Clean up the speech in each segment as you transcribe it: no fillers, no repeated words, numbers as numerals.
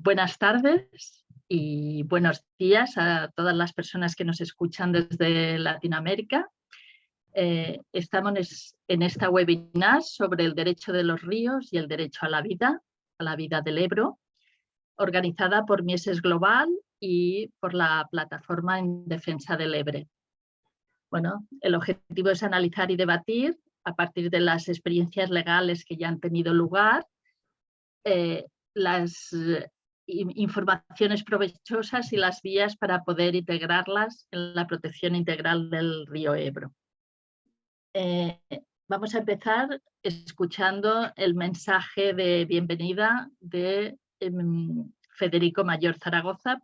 Buenas tardes y buenos días a todas las personas que nos escuchan desde Latinoamérica. Estamos en esta webinar sobre el derecho de los ríos y el derecho a la vida del Ebro, organizada por Mieses Global y por la Plataforma en Defensa del Ebre. Bueno, el objetivo es analizar y debatir a partir de las experiencias legales que ya han tenido lugar, las informaciones provechosas y las vías para poder integrarlas en la protección integral del río Ebro. Vamos a empezar escuchando el mensaje de bienvenida de Federico Mayor Zaragoza,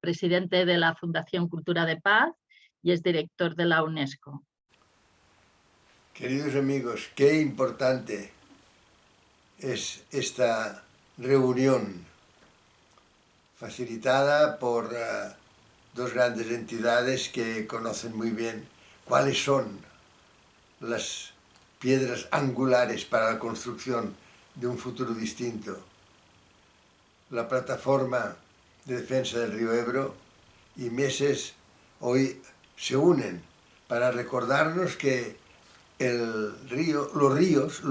presidente de la Fundación Cultura de Paz y es director de la UNESCO. Queridos amigos, qué importante es esta reunión facilitada por dos grandes entidades que conocen muy bien cuáles son las piedras angulares para la construcción de un futuro distinto. La Plataforma de Defensa del Río Ebro y Mieses hoy se unen para recordarnos que los ríos,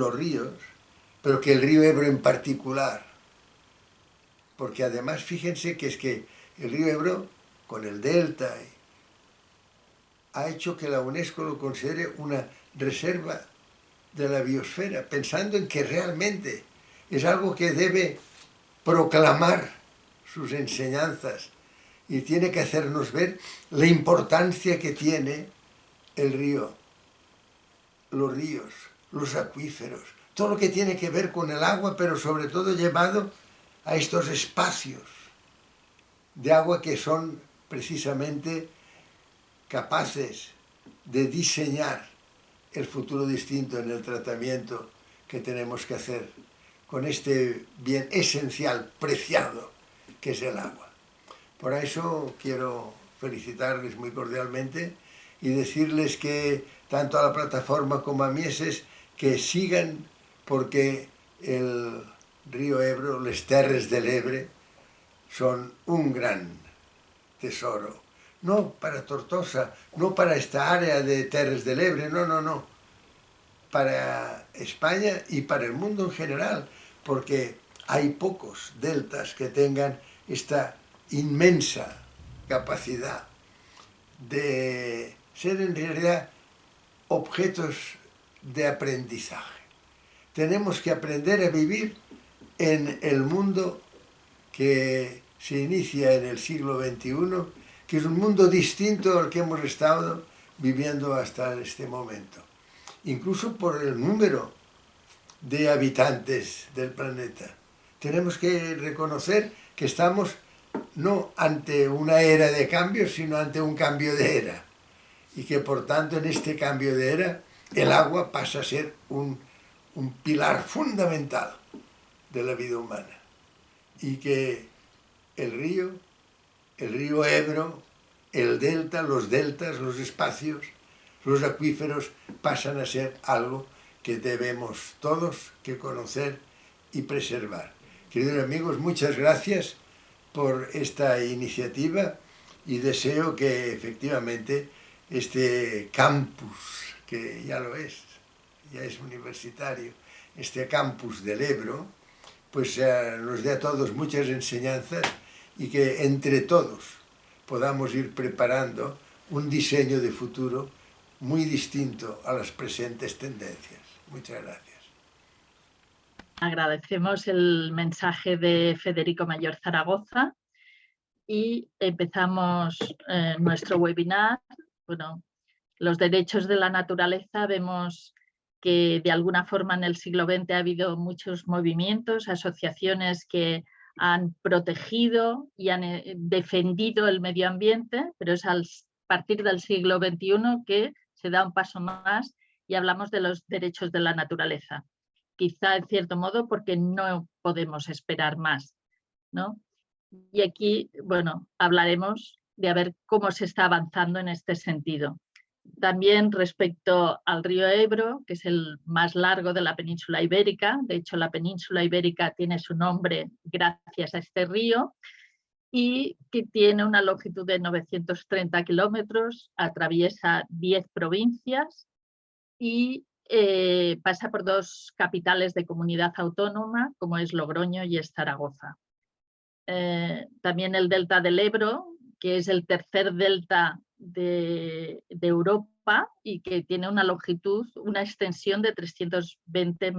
pero que el río Ebro en particular, porque además fíjense que es que el río Ebro con el delta ha hecho que la UNESCO lo considere una reserva de la biosfera, pensando en que realmente es algo que debe proclamar sus enseñanzas y tiene que hacernos ver la importancia que tiene el río, los ríos, los acuíferos, todo lo que tiene que ver con el agua, pero sobre todo llevado a estos espacios de agua que son precisamente capaces de diseñar el futuro distinto en el tratamiento que tenemos que hacer con este bien esencial, preciado, que es el agua. Por eso quiero felicitarles muy cordialmente y decirles que tanto a la plataforma como a Mieses que sigan, porque el río Ebro, les terres del Ebre, son un gran tesoro. No para Tortosa, no para esta área de terres del Ebre, no. Para España y para el mundo en general, porque hay pocos deltas que tengan esta inmensa capacidad de ser en realidad objetos de aprendizaje. Tenemos que aprender a vivir en el mundo que se inicia en el siglo XXI, que es un mundo distinto al que hemos estado viviendo hasta este momento. Incluso por el número de habitantes del planeta. Tenemos que reconocer que estamos no ante una era de cambio, sino ante un cambio de era. Y que por tanto en este cambio de era el agua pasa a ser un pilar fundamental de la vida humana. Y que el río Ebro, el delta, los deltas, los espacios, los acuíferos pasan a ser algo que debemos todos que conocer y preservar. Queridos amigos, muchas gracias por esta iniciativa y deseo que efectivamente este campus, que ya lo es, ya es universitario, este campus del Ebro, pues nos dé a todos muchas enseñanzas y que entre todos podamos ir preparando un diseño de futuro muy distinto a las presentes tendencias. Muchas gracias. Agradecemos el mensaje de Federico Mayor Zaragoza y empezamos nuestro webinar. Bueno, los derechos de la naturaleza, vemos que de alguna forma en el siglo XX ha habido muchos movimientos, asociaciones que han protegido y han defendido el medio ambiente, pero es a partir del siglo XXI que se da un paso más y hablamos de los derechos de la naturaleza. Quizá en cierto modo porque no podemos esperar más, ¿no? Y aquí, bueno, hablaremos de a ver cómo se está avanzando en este sentido. También respecto al río Ebro, que es el más largo de la península ibérica. De hecho, la península ibérica tiene su nombre gracias a este río, y que tiene una longitud de 930 kilómetros, atraviesa 10 provincias y pasa por 2 capitales de comunidad autónoma, como es Logroño y es Zaragoza. También el delta del Ebro, que es el tercer delta de Europa y que tiene una longitud, una extensión de 320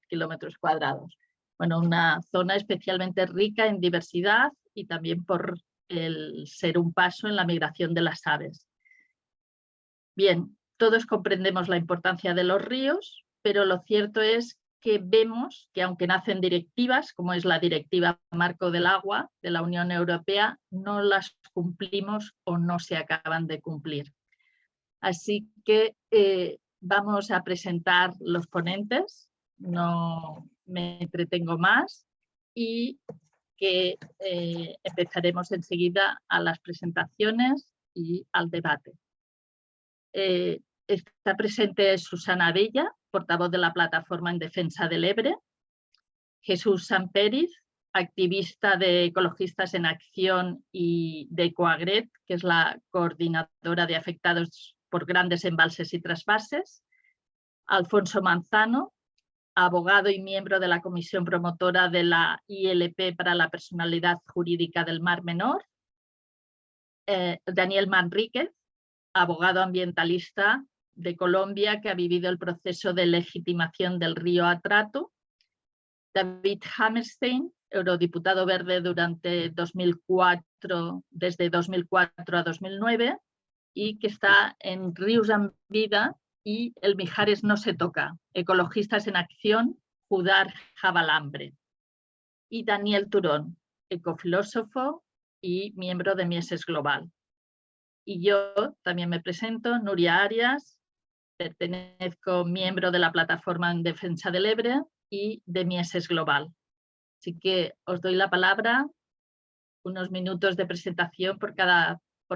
kilómetros cuadrados. Bueno, una zona especialmente rica en diversidad y también por el ser un paso en la migración de las aves. Bien, todos comprendemos la importancia de los ríos, pero lo cierto es que vemos que aunque nacen directivas, como es la Directiva Marco del Agua de la Unión Europea, no las cumplimos o no se acaban de cumplir. Así que vamos a presentar los ponentes, no me entretengo más y que empezaremos enseguida a las presentaciones y al debate. Está presente Susana Abella, portavoz de la Plataforma en Defensa del Ebre, Jesús Samperiz, activista de Ecologistas en Acción y de Coagret, que es la coordinadora de afectados por grandes embalses y trasvases, Alfonso Manzano, abogado y miembro de la Comisión Promotora de la ILP para la Personalidad Jurídica del Mar Menor, Daniel Manríquez, abogado ambientalista de Colombia que ha vivido el proceso de legitimación del río Atrato, David Hammerstein, eurodiputado verde desde 2004 a 2009 y que está en Ríos en Vida y El Mijares no se toca, Ecologistas en Acción, Judar Jabalambre. Y Daniel Turón, ecofilósofo y miembro de Mieses Global. Y yo también me presento, Nuria Arias, pertenezco, miembro de la Plataforma en Defensa del Ebre y de Mieses Global. Así que os doy la palabra, unos minutos de presentación por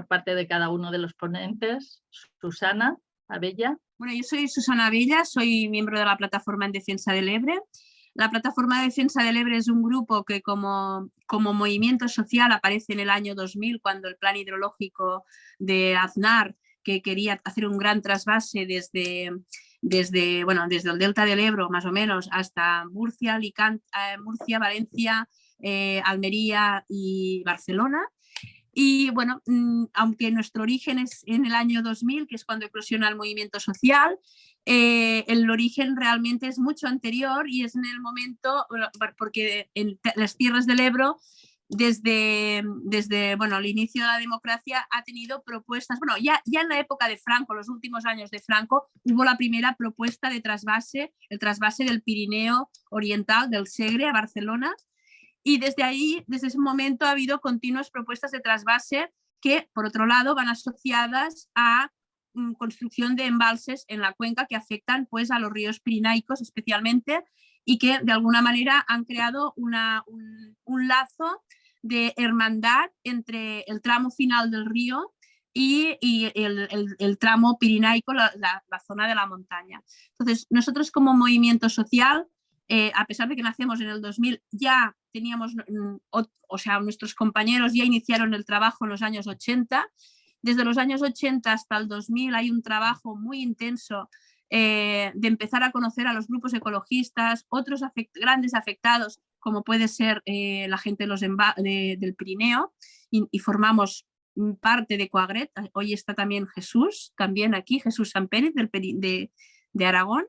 parte de cada uno de los ponentes. Susana Abella. Bueno, yo soy Susana Abella, soy miembro de la Plataforma en Defensa del Ebre. La Plataforma de Defensa del Ebre es un grupo que como movimiento social aparece en el año 2000, cuando el plan hidrológico de Aznar, que quería hacer un gran trasvase desde el delta del Ebro, más o menos, hasta Murcia, Alicante, Murcia, Valencia, Almería y Barcelona. Y bueno, aunque nuestro origen es en el año 2000, que es cuando eclosiona el movimiento social, el origen realmente es mucho anterior y es en el momento, porque en las tierras del Ebro, desde el inicio de la democracia ha tenido propuestas, bueno, ya en la época de Franco, los últimos años de Franco, hubo la primera propuesta de trasvase, el trasvase del Pirineo Oriental, del Segre a Barcelona. Y desde ahí, desde ese momento, ha habido continuas propuestas de trasvase que, por otro lado, van asociadas a construcción de embalses en la cuenca que afectan pues, a los ríos pirinaicos especialmente y que de alguna manera han creado un lazo de hermandad entre el tramo final del río y el tramo pirinaico, la zona de la montaña. Entonces, nosotros como movimiento social, a pesar de que nacemos en el 2000, ya teníamos, o sea, nuestros compañeros ya iniciaron el trabajo en los años 80. Desde los años 80 hasta el 2000 hay un trabajo muy intenso de empezar a conocer a los grupos ecologistas, otros grandes afectados, como puede ser la gente del Pirineo, y formamos parte de Coagret. Hoy está también Jesús, también aquí, Jesús Samperiz de Aragón,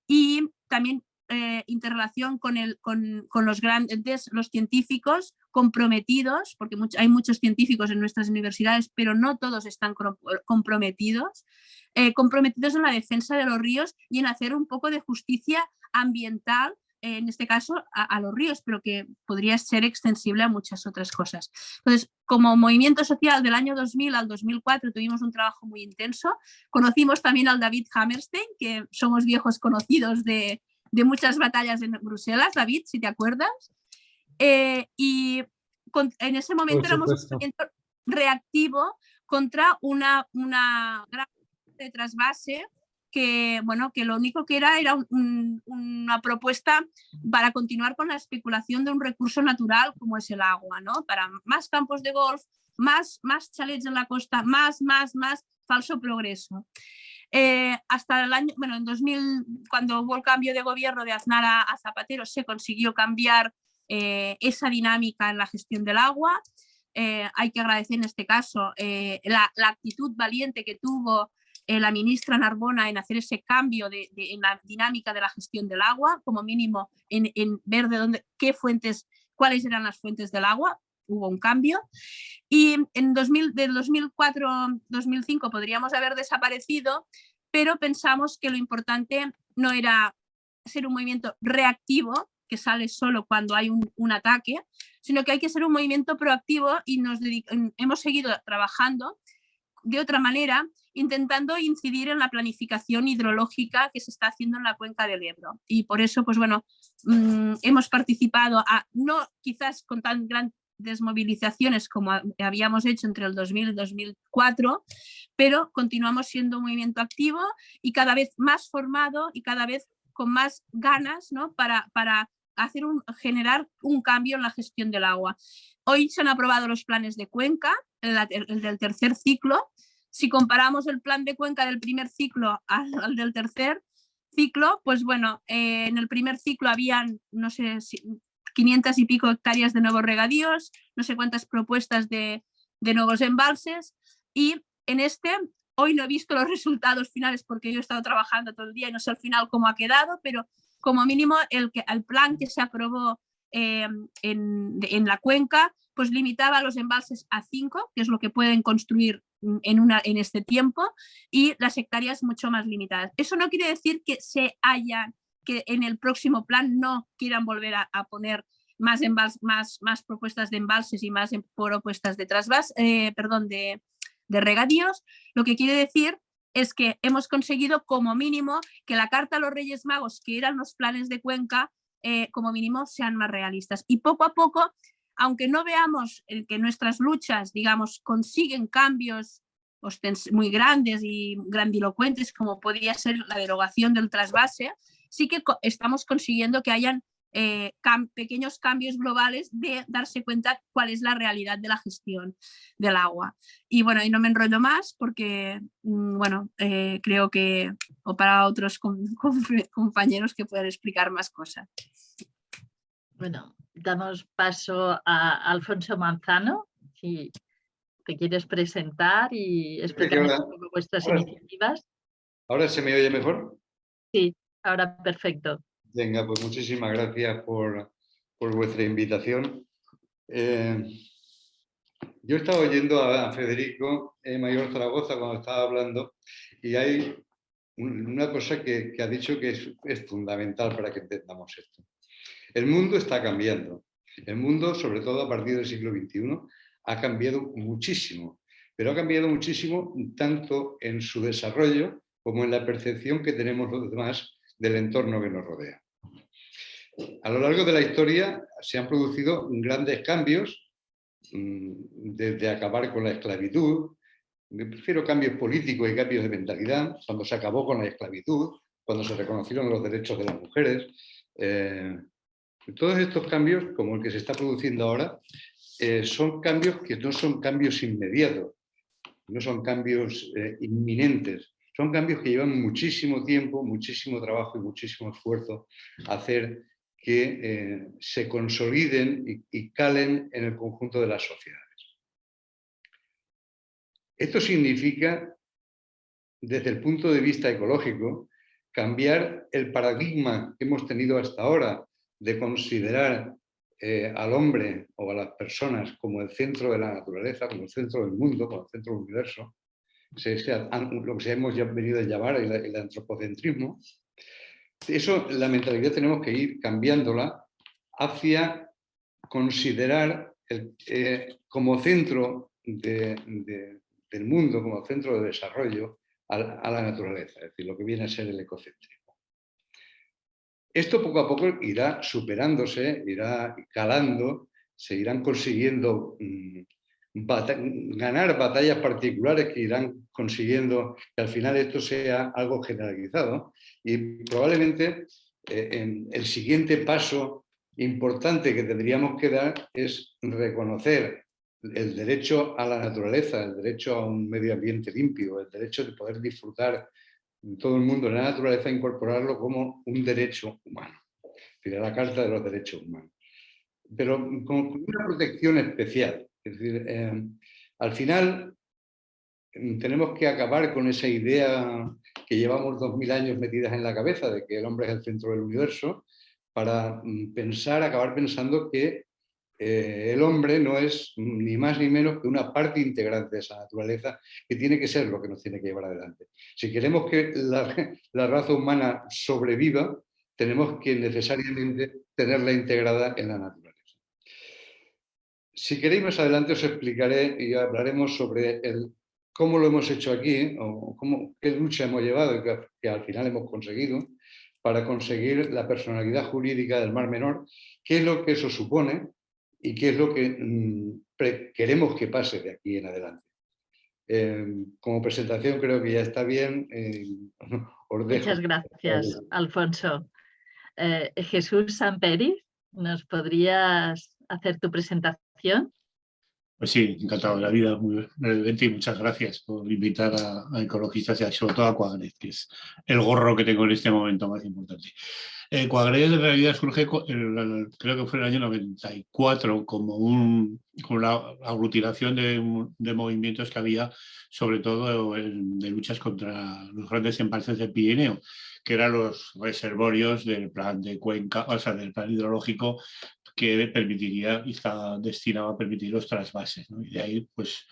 y también interrelación con los científicos comprometidos, porque hay muchos científicos en nuestras universidades, pero no todos están comprometidos en la defensa de los ríos y en hacer un poco de justicia ambiental, en este caso a los ríos, pero que podría ser extensible a muchas otras cosas. Entonces, como movimiento social del año 2000 al 2004 tuvimos un trabajo muy intenso. Conocimos también al David Hammerstein, que somos viejos conocidos de muchas batallas en Bruselas, David, si te acuerdas. Y en ese momento éramos un movimiento reactivo contra una gran de trasvase que, bueno, que lo único que era una propuesta para continuar con la especulación de un recurso natural como es el agua, ¿no? Para más campos de golf, más chalets en la costa, más, falso progreso. Hasta el año, bueno, en 2000, cuando hubo el cambio de gobierno de Aznar a Zapatero, se consiguió cambiar esa dinámica en la gestión del agua. Hay que agradecer en este caso la actitud valiente que tuvo la ministra Narbona en hacer ese cambio en la dinámica de la gestión del agua, como mínimo en ver cuáles eran las fuentes del agua. Hubo un cambio y del 2004-2005 podríamos haber desaparecido, pero pensamos que lo importante no era ser un movimiento reactivo que sale solo cuando hay un ataque, sino que hay que ser un movimiento proactivo y hemos seguido trabajando de otra manera, intentando incidir en la planificación hidrológica que se está haciendo en la cuenca del Ebro. Y por eso, pues bueno, hemos participado, no quizás con tan grandes movilizaciones como habíamos hecho entre el 2000 y 2004, pero continuamos siendo un movimiento activo y cada vez más formado y cada vez con más ganas, ¿no? para generar un cambio en la gestión del agua. Hoy se han aprobado los planes de cuenca, el del tercer ciclo. Si comparamos el plan de cuenca del primer ciclo al del tercer ciclo, pues bueno, en el primer ciclo habían, no sé, 500 y pico hectáreas de nuevos regadíos, no sé cuántas propuestas de nuevos embalses, y en este, hoy no he visto los resultados finales porque yo he estado trabajando todo el día y no sé al final cómo ha quedado, pero como mínimo el plan que se aprobó en la cuenca, pues limitaba los embalses a 5, que es lo que pueden construir en este tiempo, y las hectáreas mucho más limitadas. Eso no quiere decir que que en el próximo plan no quieran volver a poner más propuestas de embalses y más propuestas de de regadíos. Lo que quiere decir es que hemos conseguido como mínimo que la carta a los Reyes Magos, que eran los planes de cuenca, como mínimo sean más realistas. Y poco a poco, aunque no veamos que nuestras luchas, digamos, consiguen cambios muy grandes y grandilocuentes, como podría ser la derogación del trasvase, sí que estamos consiguiendo que hayan pequeños cambios globales de darse cuenta cuál es la realidad de la gestión del agua. Y bueno, y no me enrollo más porque, bueno, creo que o para otros compañeros que puedan explicar más cosas. Bueno, damos paso a Alfonso Manzano, si te quieres presentar y explicarnos un poco vuestras iniciativas. ¿Ahora se me oye mejor? Sí, ahora perfecto. Venga, pues muchísimas gracias por vuestra invitación. Yo estaba oyendo a Federico Mayor Zaragoza cuando estaba hablando y hay una cosa que ha dicho que es fundamental para que entendamos esto. El mundo está cambiando. El mundo, sobre todo a partir del siglo XXI, ha cambiado muchísimo, pero ha cambiado muchísimo tanto en su desarrollo como en la percepción que tenemos los demás del entorno que nos rodea. A lo largo de la historia se han producido grandes cambios, desde acabar con la esclavitud, me prefiero cambios políticos y cambios de mentalidad, cuando se acabó con la esclavitud, cuando se reconocieron los derechos de las mujeres. Todos estos cambios, como el que se está produciendo ahora, son cambios que no son cambios inmediatos, no son cambios inminentes, son cambios que llevan muchísimo tiempo, muchísimo trabajo y muchísimo esfuerzo a hacer que se consoliden y calen en el conjunto de las sociedades. Esto significa, desde el punto de vista ecológico, cambiar el paradigma que hemos tenido hasta ahora de considerar al hombre o a las personas como el centro de la naturaleza, como el centro del mundo, como el centro del universo, lo que hemos venido a llamar el antropocentrismo. Eso, la mentalidad tenemos que ir cambiándola hacia considerar como centro del mundo, como centro de desarrollo a la naturaleza, es decir, lo que viene a ser el ecocentrismo. Esto poco a poco irá superándose, irá calando, se irán consiguiendo ganar batallas particulares que irán consiguiendo que al final esto sea algo generalizado. Y probablemente el siguiente paso importante que tendríamos que dar es reconocer el derecho a la naturaleza, el derecho a un medio ambiente limpio, el derecho de poder disfrutar todo el mundo de la naturaleza, incorporarlo como un derecho humano, de la Carta de los Derechos Humanos, pero con una protección especial. Es decir, al final tenemos que acabar con esa idea que llevamos 2000 años metidas en la cabeza de que el hombre es el centro del universo, para acabar pensando que el hombre no es ni más ni menos que una parte integrante de esa naturaleza, que tiene que ser lo que nos tiene que llevar adelante. Si queremos que la raza humana sobreviva, tenemos que necesariamente tenerla integrada en la naturaleza. Si queréis más adelante os explicaré y hablaremos sobre cómo lo hemos hecho aquí, o qué lucha hemos llevado y que al final hemos conseguido para conseguir la personalidad jurídica del Mar Menor, qué es lo que eso supone y qué es lo que queremos que pase de aquí en adelante. Como presentación creo que ya está bien. Os dejo. Muchas gracias, Alfonso. Jesús Samperi, ¿nos podrías hacer tu presentación? Pues sí, encantado de la vida, muy brevemente, y muchas gracias por invitar a ecologistas y sobre todo a Coagred, que es el gorro que tengo en este momento más importante. Coagred en realidad surge, creo que fue en el año 94, como la aglutinación de movimientos que había, sobre todo de luchas contra los grandes embalses del Pirineo, que eran los reservorios del plan de cuenca, o sea, del plan hidrológico que permitiría y está destinado a permitir los trasvases, ¿no? Y de ahí, pues,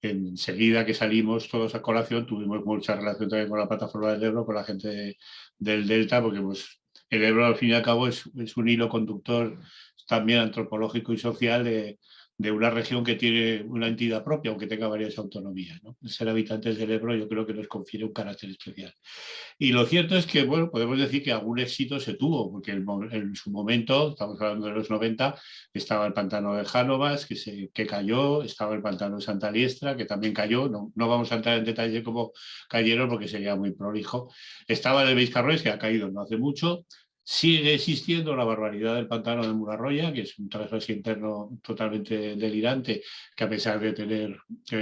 enseguida que salimos todos a colación, tuvimos mucha relación también con la plataforma del Ebro, con la gente del Delta, porque pues, el Ebro, al fin y al cabo, es un hilo conductor también antropológico y social de una región que tiene una entidad propia, aunque tenga varias autonomías, ¿no? Ser habitantes del Ebro yo creo que nos confiere un carácter especial. Y lo cierto es que, bueno, podemos decir que algún éxito se tuvo, porque en su momento, estamos hablando de los 90, estaba el pantano de Jánovas, que cayó, estaba el pantano de Santa Liestra, que también cayó, no vamos a entrar en detalle de cómo cayeron porque sería muy prolijo. Estaba el de Beizcarrois, que ha caído no hace mucho. Sigue existiendo la barbaridad del pantano de Murarroya, que es un trasvase interno totalmente delirante, que a pesar de tener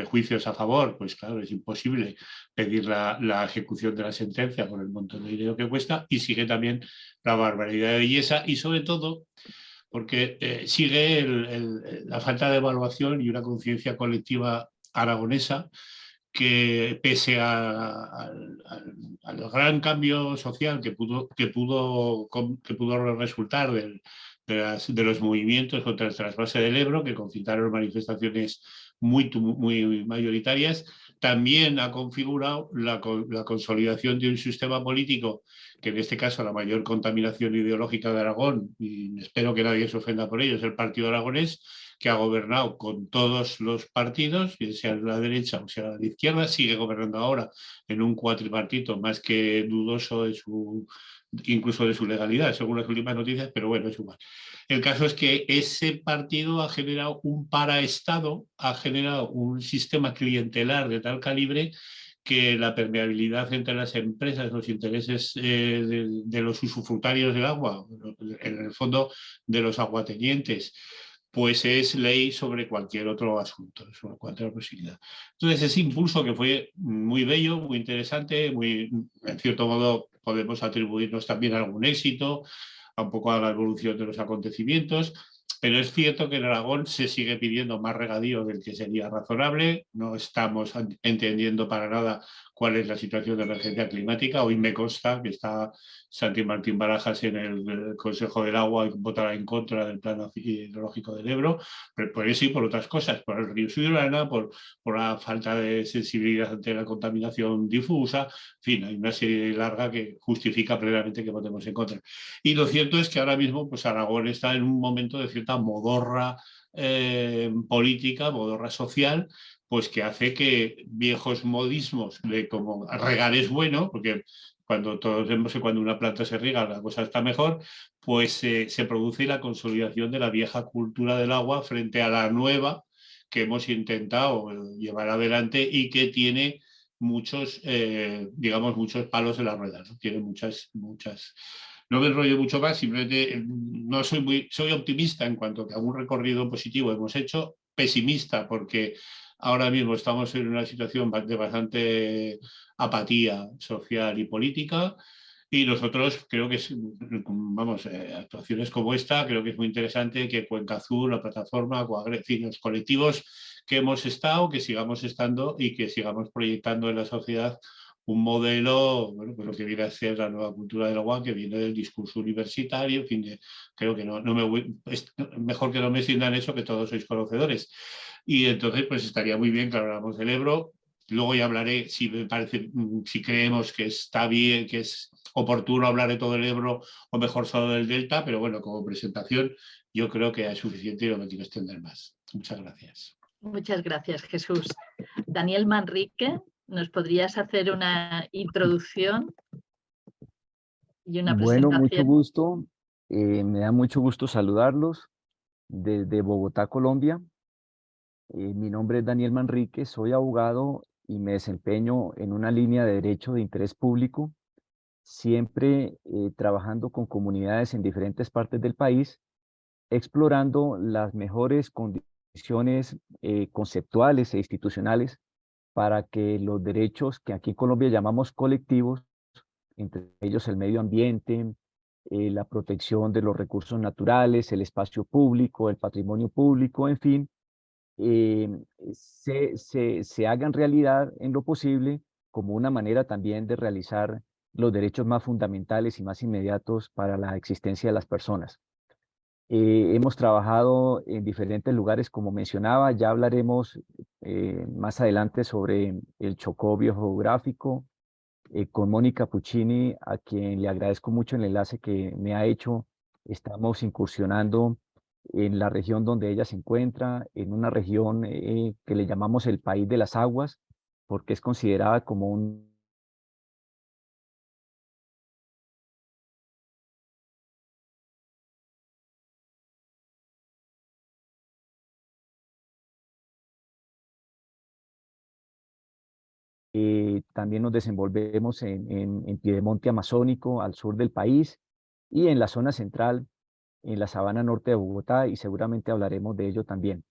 juicios a favor, pues claro, es imposible pedir la ejecución de la sentencia por el montón de dinero que cuesta, y sigue también la barbaridad de belleza y sobre todo porque sigue la falta de evaluación y una conciencia colectiva aragonesa que pese al gran cambio social que pudo resultar de los movimientos contra el trasvase del Ebro, que concitaron manifestaciones muy mayoritarias, también ha configurado la consolidación de un sistema político que en este caso la mayor contaminación ideológica de Aragón, y espero que nadie se ofenda por ello, es el Partido Aragonés, que ha gobernado con todos los partidos, sea de la derecha o sea de la izquierda, sigue gobernando ahora en un cuatripartito más que dudoso incluso de su legalidad, según las últimas noticias, pero bueno, es igual. El caso es que ese partido ha generado un paraestado, ha generado un sistema clientelar de tal calibre que la permeabilidad entre las empresas, los intereses de los usufructarios del agua, en el fondo de los aguatenientes, pues es ley sobre cualquier otro asunto, sobre cualquier posibilidad. Entonces, ese impulso que fue muy bello, muy interesante, en cierto modo podemos atribuirnos también algún éxito, un poco a la evolución de los acontecimientos, pero es cierto que en Aragón se sigue pidiendo más regadío del que sería razonable, no estamos entendiendo para nada cuál es la situación de emergencia climática. Hoy me consta que está Santi Martín Barajas en el Consejo del Agua y votará en contra del plan hidrológico del Ebro, pero por eso y por otras cosas, por el río Sudurana, por la falta de sensibilidad ante la contaminación difusa, en fin, hay una serie larga que justifica plenamente que votemos en contra. Y lo cierto es que ahora mismo pues, Aragón está en un momento de cierta modorra política, modorra social, pues que hace que viejos modismos de como regar es bueno, porque cuando todos vemos que cuando una planta se riega la cosa está mejor, pues se produce la consolidación de la vieja cultura del agua frente a la nueva, que hemos intentado llevar adelante y que tiene muchos, digamos, muchos palos en la rueda, ¿no? Tiene muchas. No me enrollo mucho más, simplemente no soy optimista en cuanto a que algún recorrido positivo hemos hecho, pesimista porque ahora mismo estamos en una situación de bastante apatía social y política. Y nosotros creo que, vamos, actuaciones como esta, creo que es muy interesante que Cuenca Azul, la plataforma, en fin, los colectivos que hemos estado, que sigamos estando y que sigamos proyectando en la sociedad un modelo, bueno, pues lo que viene a ser la nueva cultura del agua, que viene del discurso universitario, en fin, creo que es mejor que no me sientan eso, que todos sois conocedores. Y entonces, pues estaría muy bien que habláramos del Ebro. Luego ya hablaré, si me parece, si creemos que está bien, que es oportuno hablar de todo el Ebro o mejor solo del Delta, pero bueno, como presentación yo creo que es suficiente y no me quiero extender más. Muchas gracias. Muchas gracias, Jesús. Daniel Manrique, ¿nos podrías hacer una introducción y una Bueno, mucho presentación? gusto. Me da mucho gusto saludarlos desde Bogotá, Colombia. Mi nombre es Daniel Manrique, soy abogado y me desempeño en una línea de derecho de interés público, siempre trabajando con comunidades en diferentes partes del país, explorando las mejores condiciones conceptuales e institucionales para que los derechos que aquí en Colombia llamamos colectivos, entre ellos el medio ambiente, la protección de los recursos naturales, el espacio público, el patrimonio público, en fin, se hagan realidad en lo posible como una manera también de realizar los derechos más fundamentales y más inmediatos para la existencia de las personas. Hemos trabajado en diferentes lugares, como mencionaba, ya hablaremos más adelante sobre el Chocó biogeográfico, con Mónica Puccini, a quien le agradezco mucho el enlace que me ha hecho. Estamos incursionando en la región donde ella se encuentra, en una región que le llamamos el País de las Aguas, porque es considerada como un también nos desenvolvemos en Piedemonte Amazónico, al sur del país, y en la zona central, en la sabana norte de Bogotá, y seguramente hablaremos de ello también.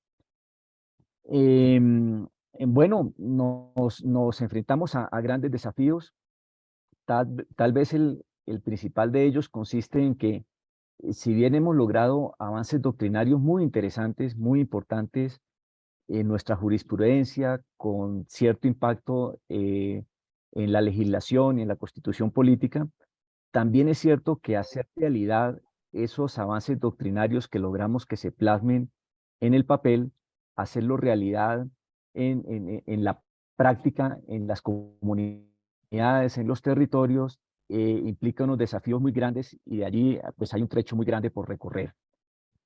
Bueno, nos enfrentamos a grandes desafíos. Tal vez el principal de ellos consiste en que, si bien hemos logrado avances doctrinarios muy interesantes, muy importantes, en nuestra jurisprudencia, con cierto impacto en la legislación y en la constitución política, también es cierto que hacer realidad esos avances doctrinarios que logramos que se plasmen en el papel, hacerlo realidad en la práctica, en las comunidades, en los territorios, implica unos desafíos muy grandes, y de allí pues hay un trecho muy grande por recorrer.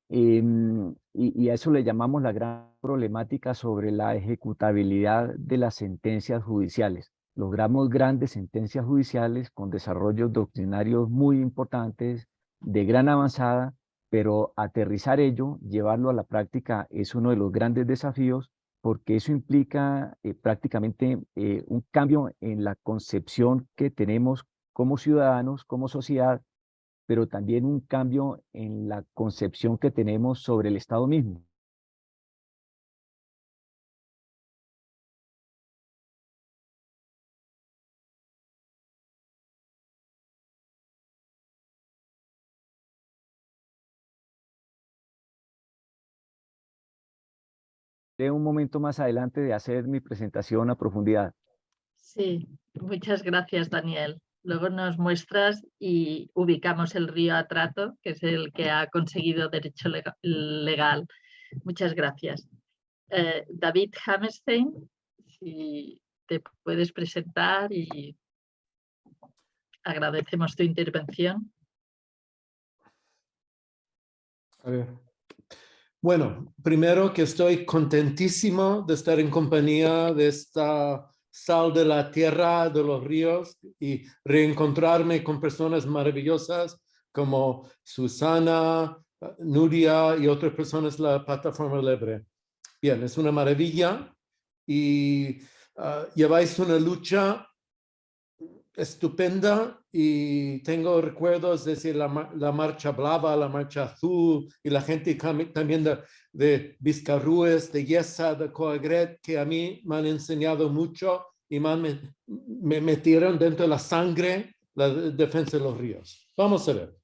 Y a eso le llamamos la gran problemática sobre la ejecutabilidad de las sentencias judiciales. Logramos grandes sentencias judiciales con desarrollos doctrinarios muy importantes, de gran avanzada, pero aterrizar ello, llevarlo a la práctica, es uno de los grandes desafíos, porque eso implica prácticamente un cambio en la concepción que tenemos como ciudadanos, como sociedad, pero también un cambio en la concepción que tenemos sobre el Estado mismo. De un momento más adelante de hacer mi presentación a profundidad. Sí, muchas gracias, Daniel. Luego nos muestras y ubicamos el río Atrato, que es el que ha conseguido derecho legal. Muchas gracias. David Hammerstein, si te puedes presentar, y agradecemos tu intervención. A ver. Bueno, primero que estoy contentísimo de estar en compañía de esta sal de la tierra, de los ríos, y reencontrarme con personas maravillosas como Susana, Nuria y otras personas de la plataforma Lebre. Bien, es una maravilla y lleváis una lucha estupenda y tengo recuerdos de la marcha Blava, la marcha azul y la gente también de Vizcarrues, de Yesa, de Coagret, que a mí me han enseñado mucho y me metieron dentro de la sangre la defensa de los ríos. Vamos a ver.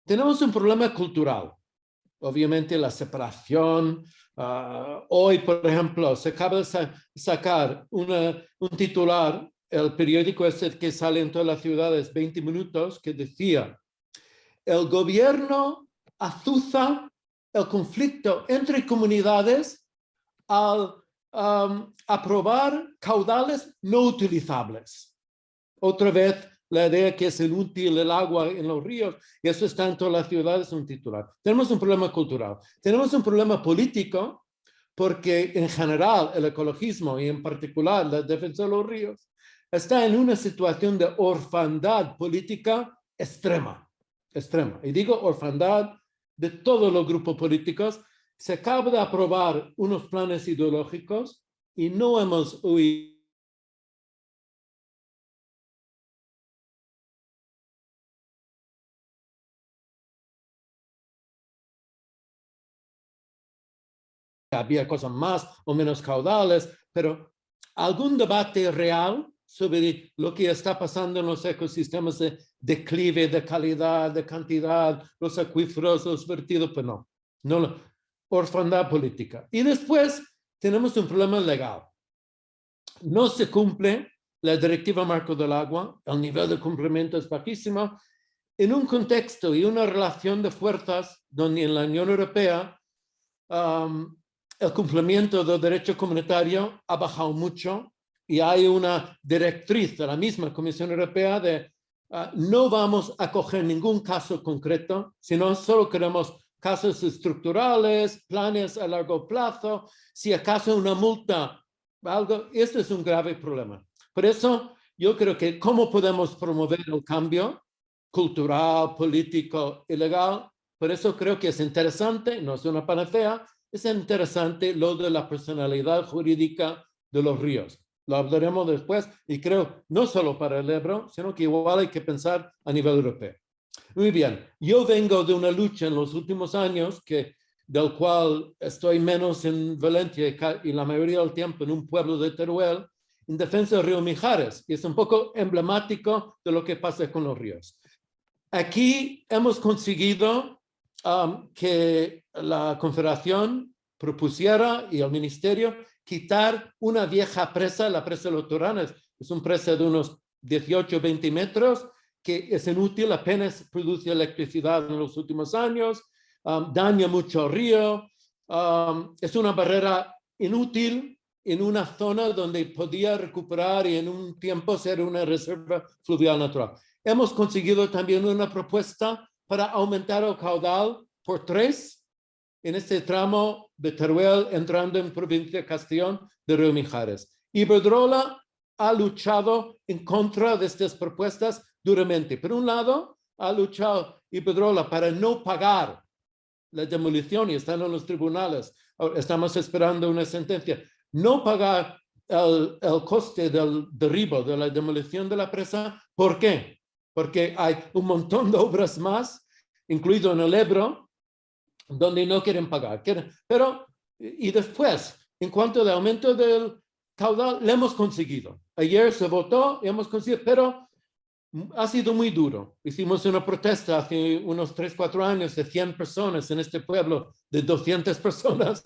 Tenemos un problema cultural. Obviamente la separación. Hoy, por ejemplo, se acaba de sacar un titular, el periódico este que sale en todas las ciudades, 20 minutos, que decía: el gobierno azuza el conflicto entre comunidades al aprobar caudales no utilizables. Otra vez, la idea que es inútil el agua en los ríos, y eso está en todas las ciudades, un titular. Tenemos un problema cultural. Tenemos un problema político, porque en general el ecologismo y en particular la defensa de los ríos está en una situación de orfandad política extrema. Y digo orfandad de todos los grupos políticos. Se acaba de aprobar unos planes ideológicos y no hemos oído había cosas más o menos caudales, pero algún debate real sobre lo que está pasando en los ecosistemas de declive, de calidad, de cantidad, los acuíferos, los vertidos, pues no, orfandad política. Y después tenemos un problema legal. No se cumple la Directiva Marco del Agua, el nivel de cumplimiento es bajísimo, en un contexto y una relación de fuerzas donde en la Unión Europea el cumplimiento del derecho comunitario ha bajado mucho y hay una directriz de la misma Comisión Europea de no vamos a coger ningún caso concreto, sino solo queremos casos estructurales, planes a largo plazo, si acaso una multa, algo. Esto es un grave problema. Por eso yo creo que cómo podemos promover el cambio cultural, político y legal. Por eso creo que es interesante, no es una panacea, es interesante lo de la personalidad jurídica de los ríos. Lo hablaremos después y creo no solo para el Ebro, sino que igual hay que pensar a nivel europeo. Muy bien, yo vengo de una lucha en los últimos años del cual estoy menos en Valencia y la mayoría del tiempo en un pueblo de Teruel, en defensa del río Mijares, y es un poco emblemático de lo que pasa con los ríos. Aquí hemos conseguido que la Confederación propusiera y el Ministerio quitar una vieja presa, la presa de los Turranes. Es una presa de unos 18, 20 metros que es inútil, apenas produce electricidad en los últimos años, daña mucho el río, es una barrera inútil en una zona donde podía recuperar y en un tiempo ser una reserva fluvial natural. Hemos conseguido también una propuesta para aumentar el caudal por 3 en este tramo de Teruel entrando en provincia de Castellón de Río Mijares. Iberdrola ha luchado en contra de estas propuestas duramente. Por un lado, ha luchado Iberdrola para no pagar la demolición y están en los tribunales. Estamos esperando una sentencia. No pagar el coste del derribo, de la demolición de la presa. ¿Por qué? Porque hay un montón de obras más, incluido en el Ebro, donde no quieren pagar. Pero, y después, en cuanto al aumento del caudal, lo hemos conseguido. Ayer se votó y hemos conseguido, pero ha sido muy duro. Hicimos una protesta hace unos 3, 4 años de 100 personas en este pueblo, de 200 personas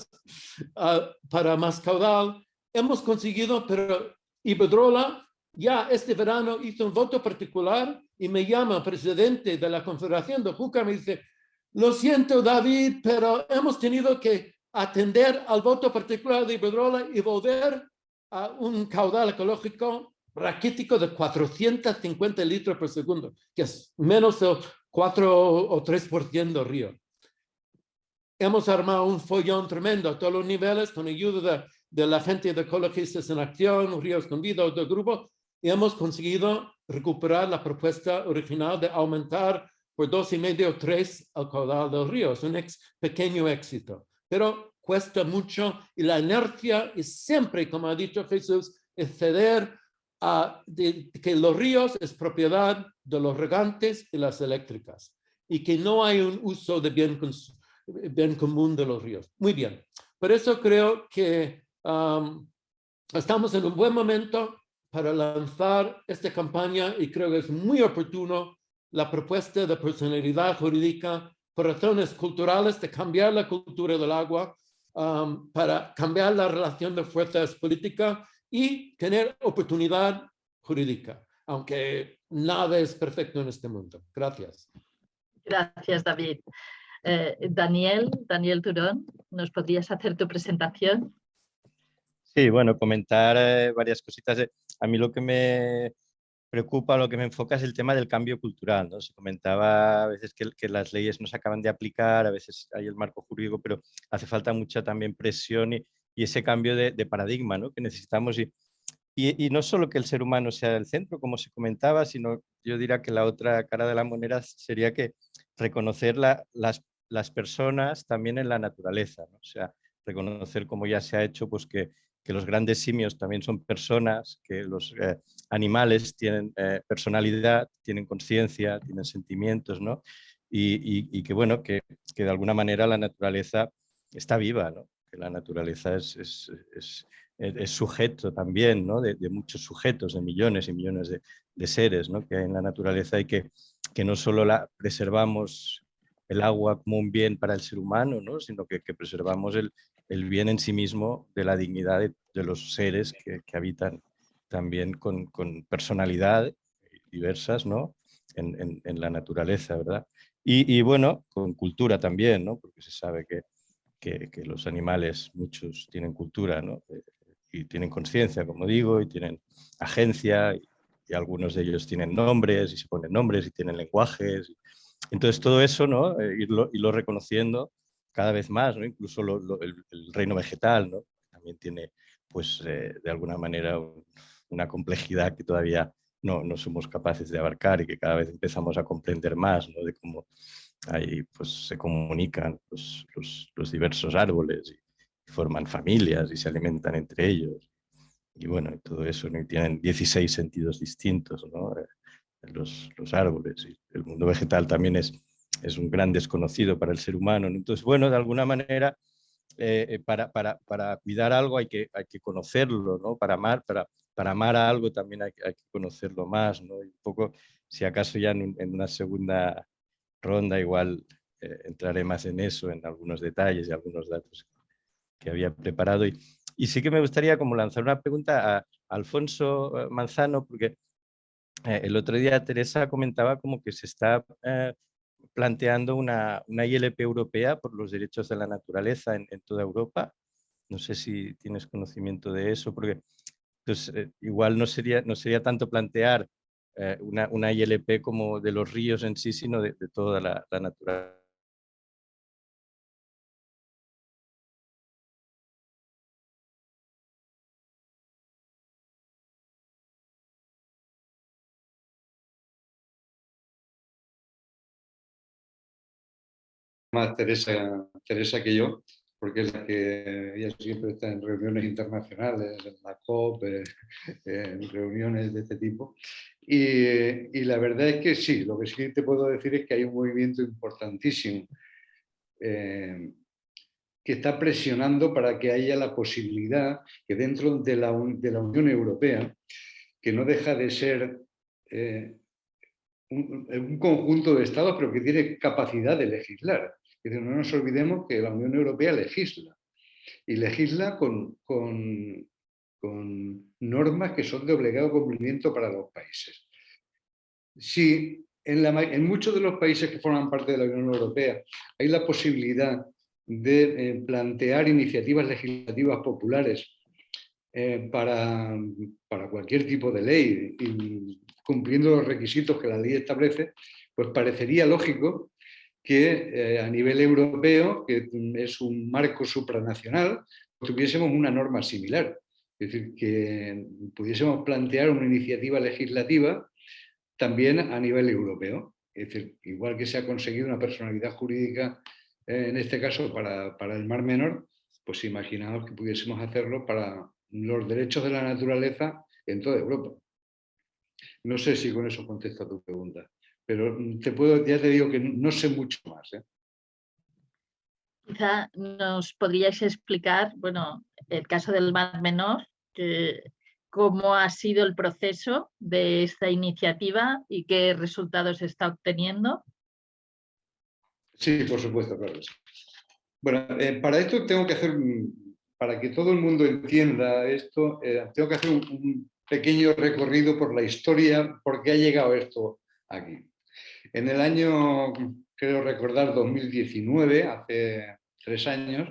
para más caudal. Hemos conseguido, pero Iberdrola ya este verano hizo un voto particular y me llama el presidente de la Confederación de Júcar y me dice: lo siento, David, pero hemos tenido que atender al voto particular de Iberdrola y volver a un caudal ecológico raquítico de 450 litros por segundo, que es menos del 4 o 3% del río. Hemos armado un follón tremendo a todos los niveles con ayuda de la gente de Ecologistas en Acción, Ríos con Vida, otro grupo, y hemos conseguido recuperar la propuesta original de aumentar por 2,5 o 3 el caudal del río. Es un pequeño éxito. Pero cuesta mucho y la inercia es siempre, como ha dicho Jesús, es ceder a que los ríos es propiedad de los regantes y las eléctricas y que no hay un uso de bien común de los ríos. Muy bien, por eso creo que estamos en un buen momento para lanzar esta campaña y creo que es muy oportuno la propuesta de personalidad jurídica por razones culturales de cambiar la cultura del agua, para cambiar la relación de fuerzas políticas y tener oportunidad jurídica, aunque nada es perfecto en este mundo. Gracias. Gracias, David. Daniel Turón, ¿nos podrías hacer tu presentación? Sí, bueno, comentar varias cositas. A mí lo que me preocupa, lo que me enfoca es el tema del cambio cultural, ¿no? Se comentaba a veces que las leyes no se acaban de aplicar, a veces hay el marco jurídico, pero hace falta mucha también presión y ese cambio de paradigma, ¿no? Que necesitamos. Y no solo que el ser humano sea el centro, como se comentaba, sino yo diría que la otra cara de la moneda sería que reconocer las personas también en la naturaleza, ¿no? O sea, reconocer, como ya se ha hecho, pues que los grandes simios también son personas, que los animales tienen personalidad, tienen conciencia, tienen sentimientos, ¿no? Y que, bueno, que de alguna manera la naturaleza está viva, ¿no? Que la naturaleza es sujeto también, ¿no? de muchos sujetos, de millones y millones de seres, ¿no? Que hay en la naturaleza y que no solo preservamos el agua como un bien para el ser humano, ¿no? Sino que preservamos el bien en sí mismo de la dignidad de los seres que habitan también con personalidad diversas, ¿no? En la naturaleza, ¿verdad? Y bueno, con cultura también, ¿no? Porque se sabe que los animales, muchos tienen cultura, ¿no? Y tienen conciencia, como digo, y tienen agencia, y algunos de ellos tienen nombres, y se ponen nombres, y tienen lenguajes. Entonces, todo eso, ¿no? Irlo reconociendo cada vez más, ¿no? Incluso el reino vegetal, ¿no? También tiene, pues, de alguna manera, una complejidad que todavía no somos capaces de abarcar y que cada vez empezamos a comprender más, ¿no? De cómo ahí pues, se comunican los diversos árboles y forman familias y se alimentan entre ellos. Y bueno, todo eso, ¿no? Y tienen 16 sentidos distintos, ¿no? Los árboles. Y el mundo vegetal también es un gran desconocido para el ser humano, ¿no? Entonces, bueno, de alguna manera, para cuidar algo hay que conocerlo, ¿no? Para amar a algo también hay que conocerlo más, ¿no? Y un poco, si acaso ya en una segunda ronda igual entraré más en eso, en algunos detalles y algunos datos que había preparado. Y sí que me gustaría como lanzar una pregunta a Alfonso Manzano, porque el otro día Teresa comentaba como que se está planteando una ILP europea por los derechos de la naturaleza en toda Europa. No sé si tienes conocimiento de eso, porque pues, igual no sería tanto plantear una ILP como de los ríos en sí, sino de toda la naturaleza. Más Teresa que yo, porque es la que ella siempre está en reuniones internacionales, en la COP, en reuniones de este tipo. Y la verdad es que sí, lo que sí te puedo decir es que hay un movimiento importantísimo que está presionando para que haya la posibilidad que dentro de la Unión Europea, que no deja de ser un conjunto de estados, pero que tiene capacidad de legislar. Es decir, no nos olvidemos que la Unión Europea legisla, y legisla con normas que son de obligado cumplimiento para los países. Si en muchos de los países que forman parte de la Unión Europea hay la posibilidad de plantear iniciativas legislativas populares para cualquier tipo de ley, y cumpliendo los requisitos que la ley establece, pues parecería lógico que a nivel europeo, que es un marco supranacional, tuviésemos una norma similar. Es decir, que pudiésemos plantear una iniciativa legislativa también a nivel europeo. Es decir, igual que se ha conseguido una personalidad jurídica, en este caso para el Mar Menor, pues imaginaos que pudiésemos hacerlo para los derechos de la naturaleza en toda Europa. No sé si con eso contesto a tu pregunta, pero ya te digo que no sé mucho más, ¿eh? Quizá nos podríais explicar, bueno, el caso del Mar Menor, cómo ha sido el proceso de esta iniciativa y qué resultados está obteniendo. Sí, por supuesto, claro. Bueno, para esto tengo que hacer, para que todo el mundo entienda esto, tengo que hacer un pequeño recorrido por la historia, por qué ha llegado esto aquí. En el año, creo recordar, 2019, hace 3 años,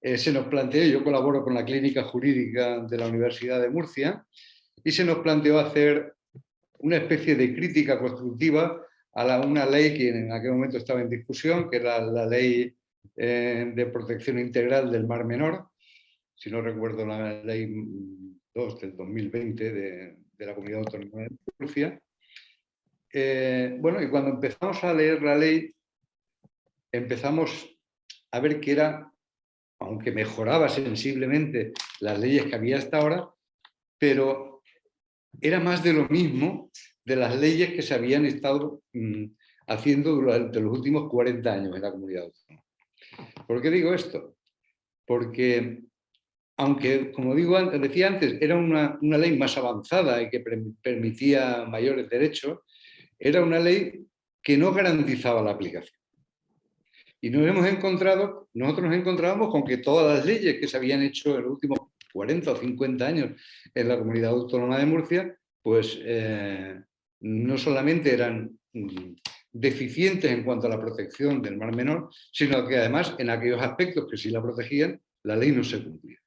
se nos planteó, yo colaboro con la Clínica Jurídica de la Universidad de Murcia, y se nos planteó hacer una especie de crítica constructiva a una ley que en aquel momento estaba en discusión, que era la Ley de Protección Integral del Mar Menor, si no recuerdo la Ley 2 del 2020 de la Comunidad Autónoma de Murcia. Bueno, y cuando empezamos a leer la ley, empezamos a ver que era, aunque mejoraba sensiblemente las leyes que había hasta ahora, pero era más de lo mismo de las leyes que se habían estado haciendo durante los últimos 40 años en la comunidad autónoma. ¿Por qué digo esto? Porque, aunque, como decía antes, era una ley más avanzada y que permitía mayores derechos, era una ley que no garantizaba la aplicación. Y nosotros nos encontrábamos con que todas las leyes que se habían hecho en los últimos 40 o 50 años en la Comunidad Autónoma de Murcia, pues no solamente eran deficientes en cuanto a la protección del Mar Menor, sino que además en aquellos aspectos que sí la protegían, la ley no se cumplía.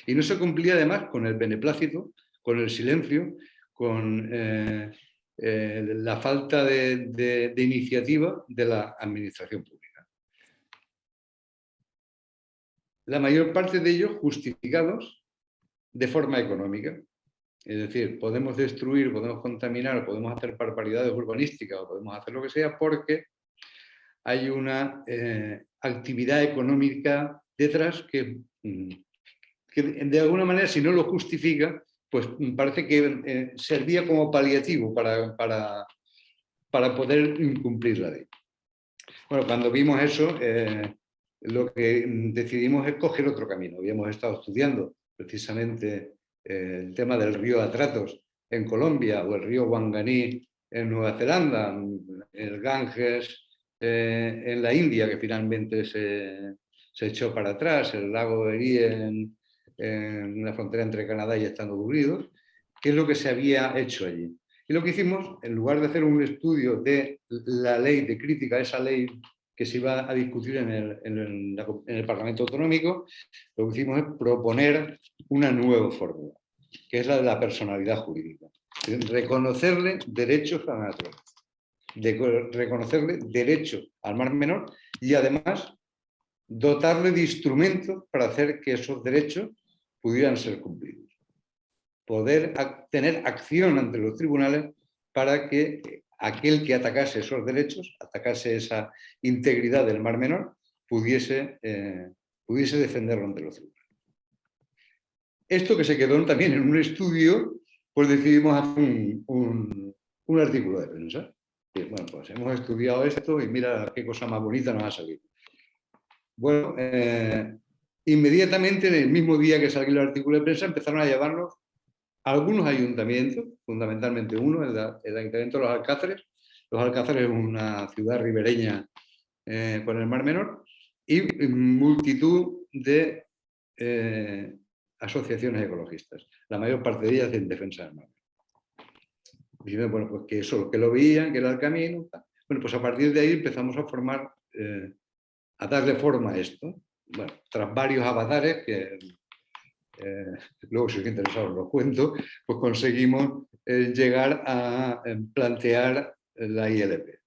Y no se cumplía además con el beneplácito, con el silencio, con la falta de iniciativa de la administración pública. La mayor parte de ellos justificados de forma económica. Es decir, podemos destruir, podemos contaminar, podemos hacer barbaridades urbanísticas o podemos hacer lo que sea porque hay una actividad económica detrás que de alguna manera, si no lo justifica, pues parece que servía como paliativo para poder incumplir la ley. Bueno, cuando vimos eso, lo que decidimos es coger otro camino. Habíamos estado estudiando precisamente el tema del río Atratos en Colombia o el río Wanganí en Nueva Zelanda, el Ganges en la India, que finalmente se echó para atrás, el lago Erie en la frontera entre Canadá y Estados Unidos, qué es lo que se había hecho allí. Y lo que hicimos, en lugar de hacer un estudio de la ley, de crítica a esa ley que se iba a discutir en el Parlamento Autonómico, lo que hicimos es proponer una nueva fórmula, que es la de la personalidad jurídica. Reconocerle derechos a la naturaleza, reconocerle derechos al Mar Menor y además dotarle de instrumentos para hacer que esos derechos pudieran ser cumplidos. Poder tener acción ante los tribunales para que aquel que atacase esos derechos, atacase esa integridad del Mar Menor, pudiese defenderlo ante los tribunales. Esto que se quedó también en un estudio, pues decidimos hacer un artículo de prensa. Y, bueno, pues hemos estudiado esto y mira qué cosa más bonita nos ha salido. Bueno, inmediatamente, en el mismo día que salió el artículo de prensa, empezaron a llamarnos algunos ayuntamientos, fundamentalmente uno, el Ayuntamiento de Los Alcázares. Los Alcázares es una ciudad ribereña con el Mar Menor, y multitud de asociaciones ecologistas, la mayor parte de ellas en defensa del mar. Dijimos, bueno, pues que eso, que lo veían, que era el camino. Tal. Bueno, pues a partir de ahí empezamos a formar, a darle forma a esto. Bueno, tras varios avatares que luego si os interesa os lo cuento, pues conseguimos llegar a plantear la ILP.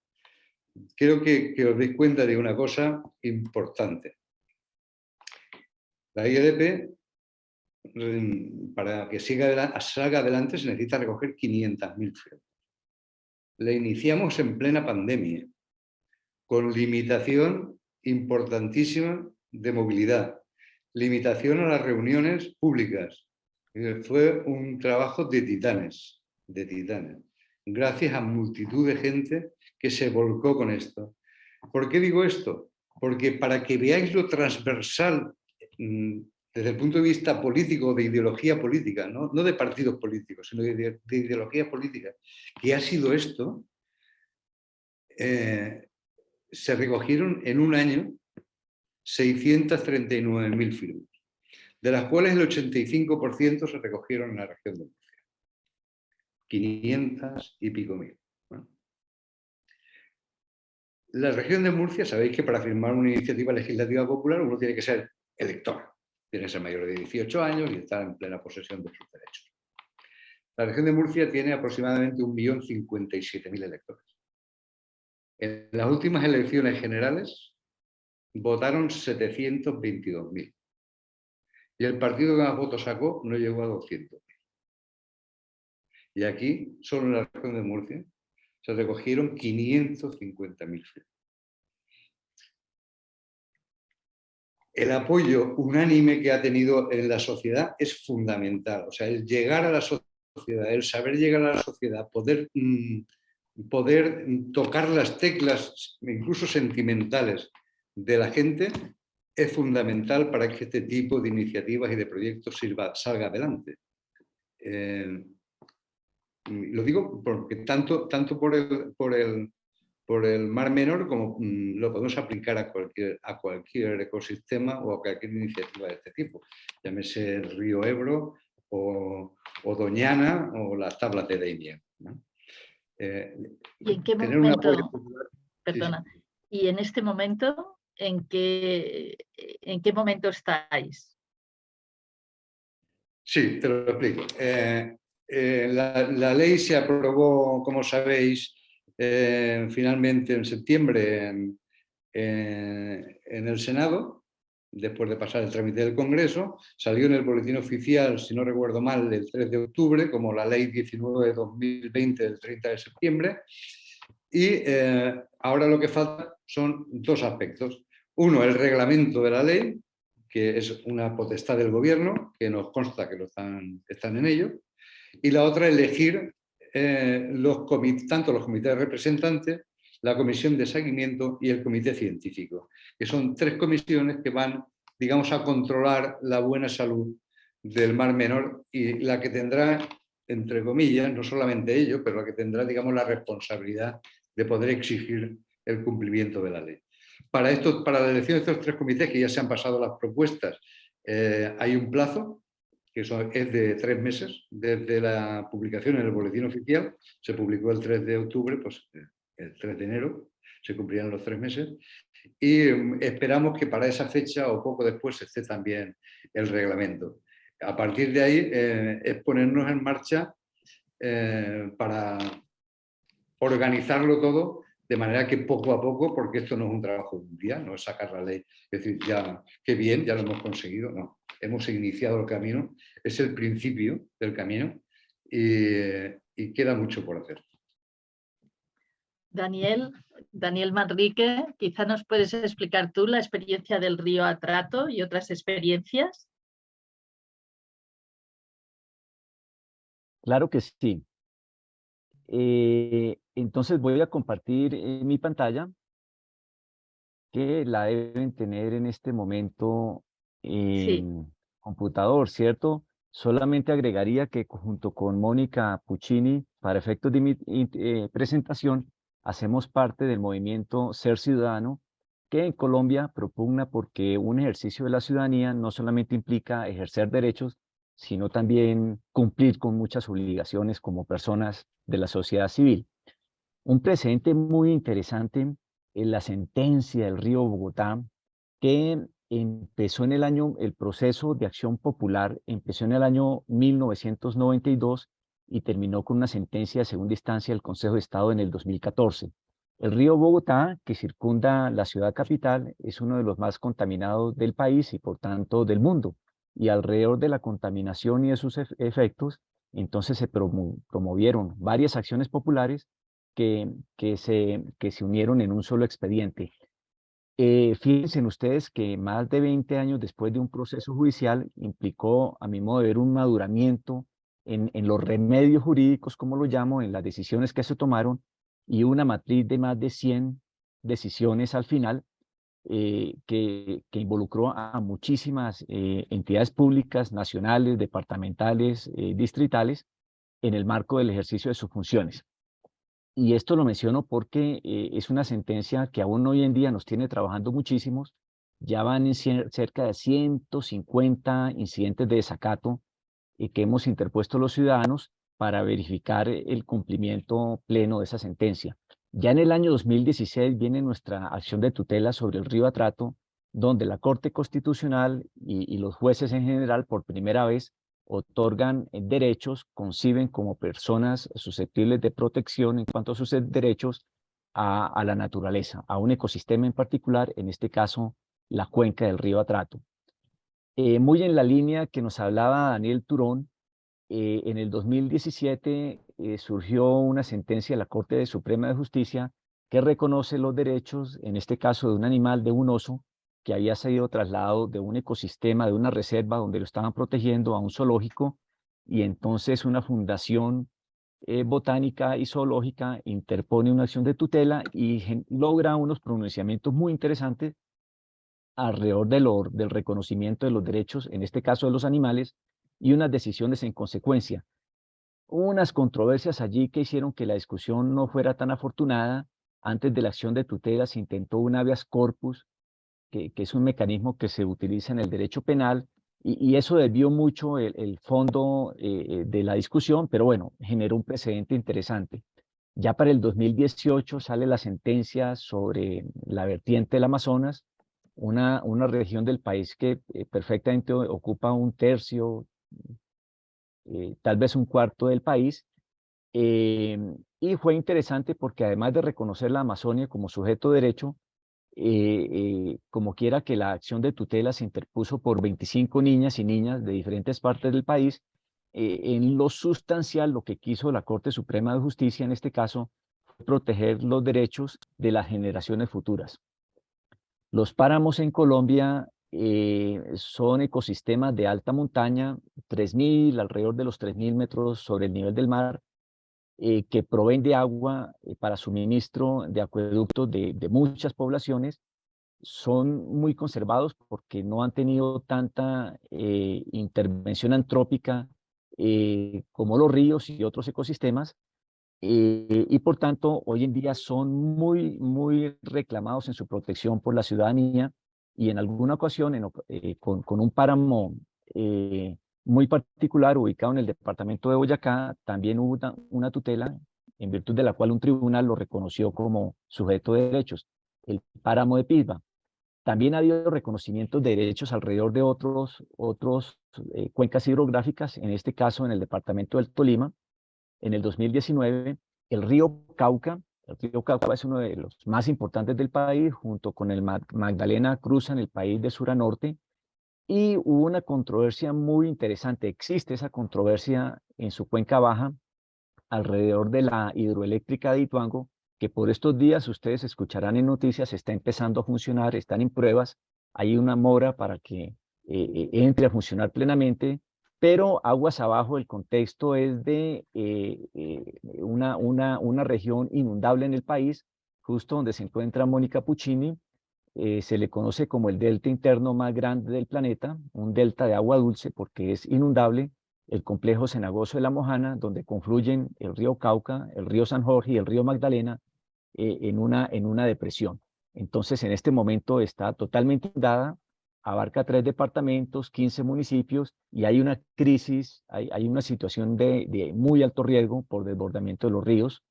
Quiero que os deis cuenta de una cosa importante. La ILP, para que salga adelante, se necesita recoger 500.000 firmas. La iniciamos en plena pandemia, con limitación importantísima de movilidad. limitación a las reuniones públicas. Fue un trabajo de titanes, gracias a multitud de gente que se volcó con esto. ¿Por qué digo esto? Porque para que veáis lo transversal desde el punto de vista político, de ideología política, no de partidos políticos, sino de ideología política, que ha sido esto, se recogieron en un año 639.000 firmas, de las cuales el 85% se recogieron en la región de Murcia. 500 y pico mil. ¿No? La región de Murcia, sabéis que para firmar una iniciativa legislativa popular uno tiene que ser elector, tiene que ser mayor de 18 años y estar en plena posesión de sus derechos. La región de Murcia tiene aproximadamente 1.057.000 electores. En las últimas elecciones generales votaron 722.000 y el partido que más votos sacó no llegó a 200.000. Y aquí, solo en la región de Murcia, se recogieron 550.000 firmas. El apoyo unánime que ha tenido en la sociedad es fundamental. O sea, el llegar a la sociedad, el saber llegar a la sociedad, poder tocar las teclas, incluso sentimentales, de la gente, es fundamental para que este tipo de iniciativas y de proyectos salga adelante. Lo digo porque tanto por el Mar Menor como lo podemos aplicar a cualquier ecosistema o a cualquier iniciativa de este tipo. Llámese el río Ebro o Doñana o las tablas de Daimiel, ¿no? ¿Y en qué momento, perdona, sí. Y en este momento, en qué momento estáis? Sí, te lo explico. La ley se aprobó, como sabéis, finalmente en septiembre en el Senado, después de pasar el trámite del Congreso, salió en el boletín oficial, si no recuerdo mal, el 3 de octubre, como la ley 19 de 2020 del 30 de septiembre, y ahora lo que falta son dos aspectos. Uno, el reglamento de la ley, que es una potestad del gobierno, que nos consta que están en ello, y la otra, elegir tanto los comités representantes, la comisión de seguimiento y el comité científico, que son tres comisiones que van, digamos, a controlar la buena salud del Mar Menor y la que tendrá, entre comillas, no solamente ello, pero la que tendrá, digamos, la responsabilidad de poder exigir el cumplimiento de la ley. Para la elección de estos tres comités, que ya se han pasado las propuestas, hay un plazo, que es de 3 meses, desde la publicación en el boletín oficial. Se publicó el 3 de octubre, pues el 3 de enero se cumplirán los 3 meses, y esperamos que para esa fecha o poco después esté también el reglamento. A partir de ahí es ponernos en marcha para organizarlo todo de manera que poco a poco, porque esto no es un trabajo de un día, no es sacar la ley, es decir, ya, qué bien, ya lo hemos conseguido, no. Hemos iniciado el camino, es el principio del camino y queda mucho por hacer. Daniel Manrique, quizá nos puedes explicar tú la experiencia del río Atrato y otras experiencias. Claro que sí. Entonces voy a compartir mi pantalla, que la deben tener en este momento en computador, ¿cierto? Solamente agregaría que junto con Mónica Puccini, para efectos de mi presentación, hacemos parte del movimiento Ser Ciudadano, que en Colombia propugna porque un ejercicio de la ciudadanía no solamente implica ejercer derechos, sino también cumplir con muchas obligaciones como personas de la sociedad civil. Un precedente muy interesante es la sentencia del río Bogotá, que empezó en el proceso de acción popular, empezó en el año 1992 y terminó con una sentencia de segunda instancia del Consejo de Estado en el 2014. El río Bogotá, que circunda la ciudad capital, es uno de los más contaminados del país y por tanto del mundo. Y alrededor de la contaminación y de sus efectos, entonces se promovieron varias acciones populares que se unieron en un solo expediente. Fíjense ustedes que más de 20 años después de un proceso judicial implicó, a mi modo de ver, un maduramiento en los remedios jurídicos, como lo llamo, en las decisiones que se tomaron, y una matriz de más de 100 decisiones al final, que involucró a muchísimas entidades públicas, nacionales, departamentales, distritales, en el marco del ejercicio de sus funciones. Y esto lo menciono porque es una sentencia que aún hoy en día nos tiene trabajando muchísimos. Ya van en cerca de 150 incidentes de desacato que hemos interpuesto los ciudadanos para verificar el cumplimiento pleno de esa sentencia. Ya en el año 2016 viene nuestra acción de tutela sobre el río Atrato, donde la Corte Constitucional y los jueces en general por primera vez otorgan derechos, conciben como personas susceptibles de protección en cuanto a sus derechos a la naturaleza, a un ecosistema en particular, en este caso la cuenca del río Atrato. Muy en la línea que nos hablaba Daniel Turón, en el 2017 surgió una sentencia de la Corte Suprema de Justicia que reconoce los derechos, en este caso de un animal, de un oso, que había sido trasladado de un ecosistema, de una reserva donde lo estaban protegiendo, a un zoológico, y entonces una fundación botánica y zoológica interpone una acción de tutela y logra unos pronunciamientos muy interesantes alrededor del reconocimiento de los derechos, en este caso de los animales, y unas decisiones en consecuencia. Hubo unas controversias allí que hicieron que la discusión no fuera tan afortunada. Antes de la acción de tutela se intentó un habeas corpus, que es un mecanismo que se utiliza en el derecho penal, y eso desvió mucho el fondo de la discusión, pero bueno, generó un precedente interesante. Ya para el 2018 sale la sentencia sobre la vertiente del Amazonas, una región del país que perfectamente ocupa un tercio, tal vez un cuarto del país, y fue interesante porque además de reconocer la Amazonia como sujeto de derecho, como quiera que la acción de tutela se interpuso por 25 niñas y niñas de diferentes partes del país, en lo sustancial lo que quiso la Corte Suprema de Justicia en este caso fue proteger los derechos de las generaciones futuras. Los páramos en Colombia son ecosistemas de alta montaña, 3.000, alrededor de los 3.000 metros sobre el nivel del mar, que proveen de agua para suministro de acueductos de muchas poblaciones. Son muy conservados porque no han tenido tanta intervención antrópica como los ríos y otros ecosistemas, y por tanto hoy en día son muy reclamados en su protección por la ciudadanía, y en alguna ocasión con un páramo muy particular ubicado en el departamento de Boyacá, también hubo una tutela en virtud de la cual un tribunal lo reconoció como sujeto de derechos, el páramo de Pisba. También ha habido reconocimientos de derechos alrededor de otros cuencas hidrográficas, en este caso en el departamento del Tolima. En el 2019, el río Cauca es uno de los más importantes del país, junto con el Magdalena cruzan el país de sur a norte, y hubo una controversia muy interesante. Existe esa controversia en su cuenca baja alrededor de la hidroeléctrica de Ituango, que por estos días ustedes escucharán en noticias, está empezando a funcionar, están en pruebas, hay una mora para que entre a funcionar plenamente, pero aguas abajo el contexto es de una región inundable en el país, justo donde se encuentra Mónica Puccini. Se le conoce como el delta interno más grande del planeta, un delta de agua dulce porque es inundable, el complejo cenagoso de La Mojana, donde confluyen el río Cauca, el río San Jorge y el río Magdalena en una depresión. Entonces, en este momento está totalmente inundada, abarca 3 departamentos, 15 municipios, y hay una crisis, hay una situación de muy alto riesgo por desbordamiento de los ríos.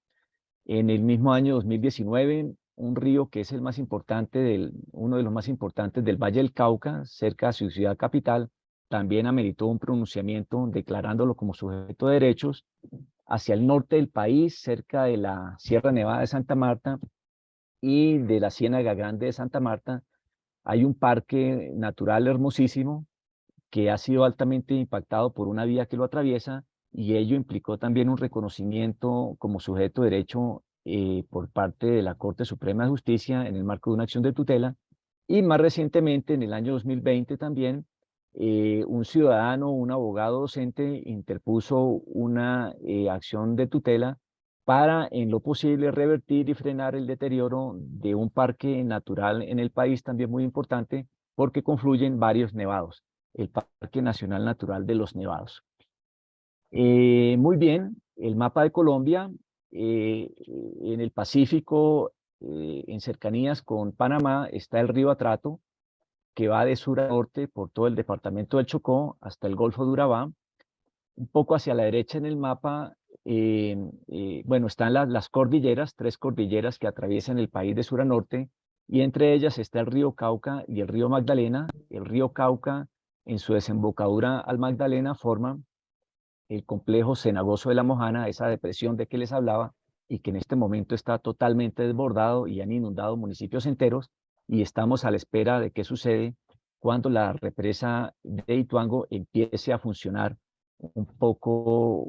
En el mismo año 2019, un río que es el más importante uno de los más importantes del Valle del Cauca, cerca de su ciudad capital, también ameritó un pronunciamiento declarándolo como sujeto de derechos. Hacia el norte del país, cerca de la Sierra Nevada de Santa Marta y de la Ciénaga Grande de Santa Marta, hay un parque natural hermosísimo que ha sido altamente impactado por una vía que lo atraviesa, y ello implicó también un reconocimiento como sujeto de derecho por parte de la Corte Suprema de Justicia en el marco de una acción de tutela, Y más recientemente, en el año 2020 también, un ciudadano, un abogado docente, interpuso una acción de tutela para, en lo posible, revertir y frenar el deterioro de un parque natural en el país, también muy importante, porque confluyen varios nevados, el Parque Nacional Natural de los Nevados. Muy bien, el mapa de Colombia, en el Pacífico, en cercanías con Panamá, está el río Atrato, que va de sur a norte por todo el departamento del Chocó hasta el Golfo de Urabá. Un poco hacia la derecha en el mapa, bueno, están las cordilleras, 3 cordilleras que atraviesan el país de sur a norte, y entre ellas está el río Cauca y el río Magdalena. El río Cauca, en su desembocadura al Magdalena, forma el complejo cenagoso de la Mojana, esa depresión de que les hablaba, y que en este momento está totalmente desbordado y han inundado municipios enteros, y estamos a la espera de qué sucede cuando la represa de Ituango empiece a funcionar un poco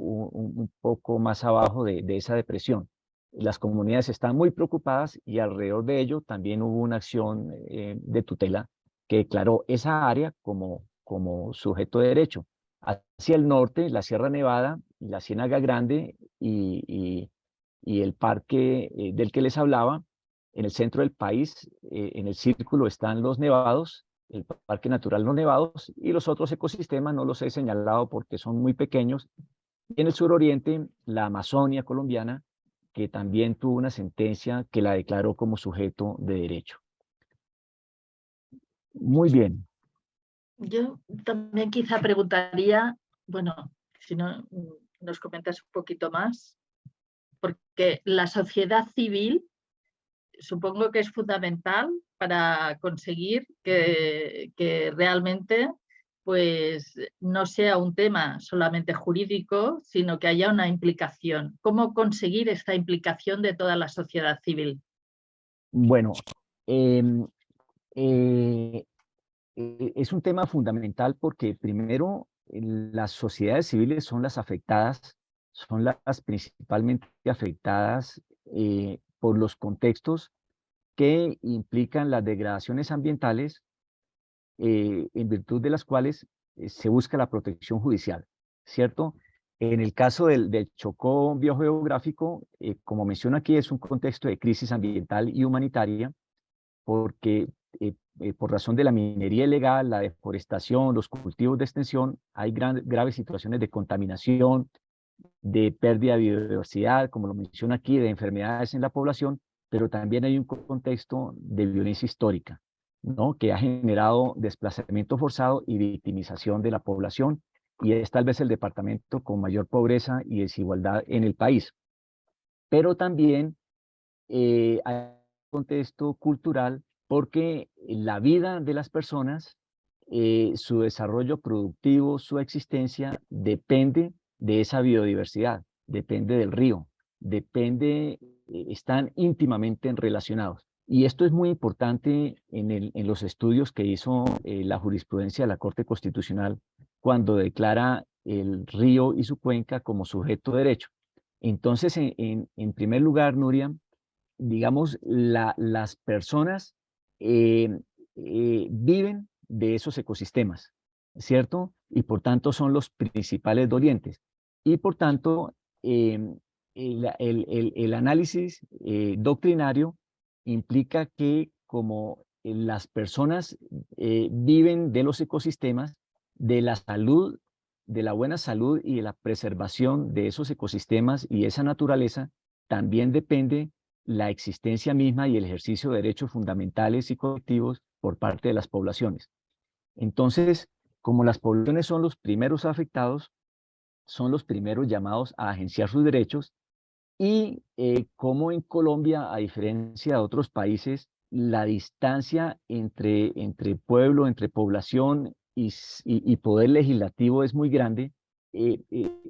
más abajo de esa depresión. Las comunidades están muy preocupadas y alrededor de ello también hubo una acción de tutela que declaró esa área como sujeto de derecho. Hacia el norte, la Sierra Nevada, la Ciénaga Grande y el parque del que les hablaba. En el centro del país, en el círculo, están los nevados, el Parque Natural Los Nevados, y los otros ecosistemas no los he señalado porque son muy pequeños. Y en el suroriente, la Amazonia colombiana, que también tuvo una sentencia que la declaró como sujeto de derecho. Muy bien. Yo también quizá preguntaría, bueno, si no nos comentas un poquito más, porque la sociedad civil supongo que es fundamental para conseguir que realmente pues, no sea un tema solamente jurídico, sino que haya una implicación. ¿Cómo conseguir esta implicación de toda la sociedad civil? Bueno, es un tema fundamental porque primero las sociedades civiles son las afectadas, son las principalmente afectadas por los contextos que implican las degradaciones ambientales, en virtud de las cuales se busca la protección judicial, ¿cierto? En el caso del Chocó biogeográfico, como menciono aquí, es un contexto de crisis ambiental y humanitaria, porque por razón de la minería ilegal, la deforestación, los cultivos de extensión, hay graves situaciones de contaminación, de pérdida de biodiversidad, como lo menciono aquí, de enfermedades en la población, pero también hay un contexto de violencia histórica, ¿no? Que ha generado desplazamiento forzado y victimización de la población, y es tal vez el departamento con mayor pobreza y desigualdad en el país. Pero también hay un contexto cultural porque la vida de las personas, su desarrollo productivo, su existencia, depende de esa biodiversidad, depende del río, están íntimamente relacionados. Y esto es muy importante en los estudios que hizo la jurisprudencia de la Corte Constitucional cuando declara el río y su cuenca como sujeto de derecho. Entonces, en primer lugar, Nuria, digamos, las personas viven de esos ecosistemas, ¿cierto? Y por tanto son los principales dolientes. Y por tanto, el análisis doctrinario implica que como las personas viven de los ecosistemas, de la salud, de la buena salud y de la preservación de esos ecosistemas y esa naturaleza, también depende la existencia misma y el ejercicio de derechos fundamentales y colectivos por parte de las poblaciones. Entonces, como las poblaciones son los primeros afectados, son los primeros llamados a agenciar sus derechos, y como en Colombia, a diferencia de otros países, la distancia entre pueblo, entre población y poder legislativo es muy grande,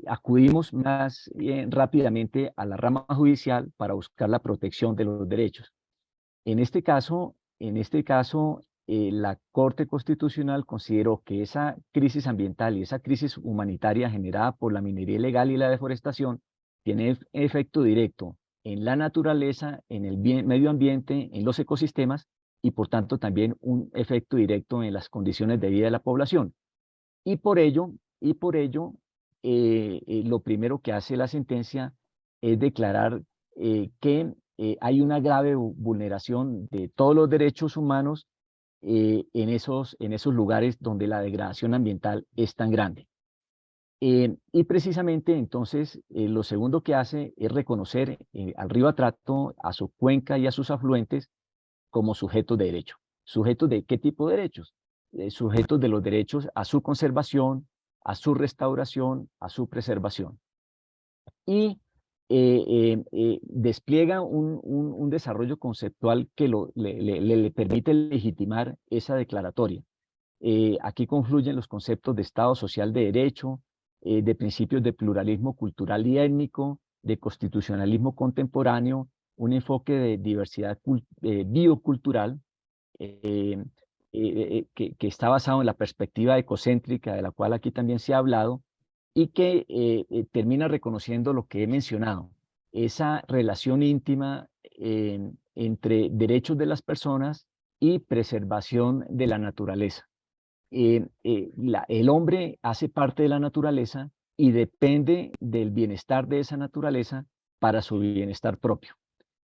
acudimos más rápidamente a la rama judicial para buscar la protección de los derechos. En este caso, la Corte Constitucional consideró que esa crisis ambiental y esa crisis humanitaria generada por la minería ilegal y la deforestación tiene efecto directo en la naturaleza, en el medio ambiente, en los ecosistemas, y por tanto también un efecto directo en las condiciones de vida de la población. Y por ello, lo primero que hace la sentencia es declarar que hay una grave vulneración de todos los derechos humanos en esos lugares donde la degradación ambiental es tan grande. Y precisamente entonces lo segundo que hace es reconocer al río Atrato, a su cuenca y a sus afluentes como sujetos de derecho. ¿Sujetos de qué tipo de derechos? Sujetos de los derechos a su conservación, a su restauración, a su preservación. Y despliega un desarrollo conceptual que le permite legitimar esa declaratoria. Aquí confluyen los conceptos de Estado social de derecho, de principios de pluralismo cultural y étnico, de constitucionalismo contemporáneo, un enfoque de diversidad biocultural que está basado en la perspectiva ecocéntrica, de la cual aquí también se ha hablado, y que termina reconociendo lo que he mencionado, esa relación íntima entre derechos de las personas y preservación de la naturaleza. El hombre hace parte de la naturaleza y depende del bienestar de esa naturaleza para su bienestar propio.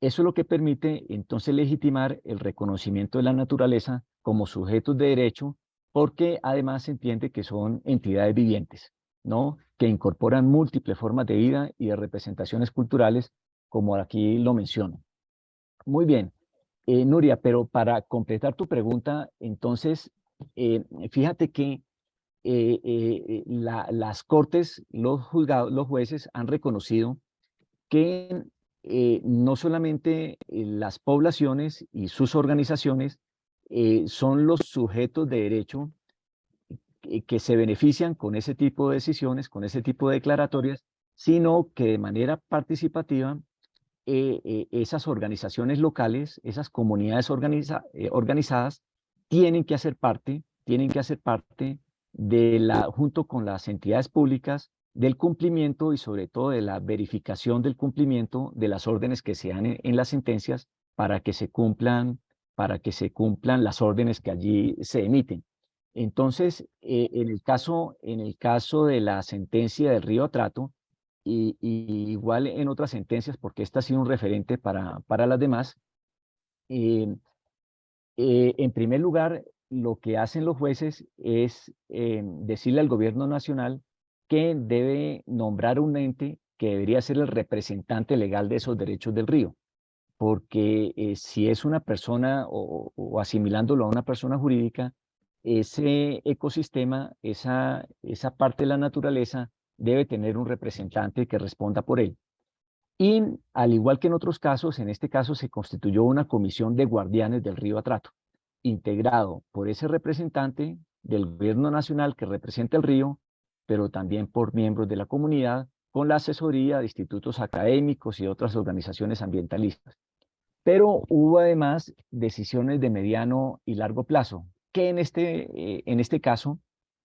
Eso es lo que permite entonces legitimar el reconocimiento de la naturaleza como sujetos de derecho, porque además se entiende que son entidades vivientes, ¿no? Que incorporan múltiples formas de vida y de representaciones culturales, como aquí lo menciono. Muy bien, Nuria, pero para completar tu pregunta, entonces, fíjate que las cortes, los juzgados, los jueces han reconocido que no solamente las poblaciones y sus organizaciones son los sujetos de derecho que se benefician con ese tipo de decisiones, con ese tipo de declaratorias, sino que de manera participativa esas organizaciones locales, esas comunidades organizadas, tienen que hacer parte junto con las entidades públicas, del cumplimiento y sobre todo de la verificación del cumplimiento de las órdenes que se dan en las sentencias para que se cumplan las órdenes que allí se emiten. Entonces, en el caso de la sentencia del Río Atrato, y igual en otras sentencias, porque esta ha sido un referente para las demás, en primer lugar, lo que hacen los jueces es decirle al gobierno nacional que debe nombrar un ente que debería ser el representante legal de esos derechos del río, porque si es una persona o asimilándolo a una persona jurídica, ese ecosistema, esa parte de la naturaleza, debe tener un representante que responda por él. Y al igual que en otros casos, en este caso se constituyó una comisión de guardianes del río Atrato, integrado por ese representante del gobierno nacional que representa el río, pero también por miembros de la comunidad, con la asesoría de institutos académicos y otras organizaciones ambientalistas. Pero hubo además decisiones de mediano y largo plazo, que en este caso,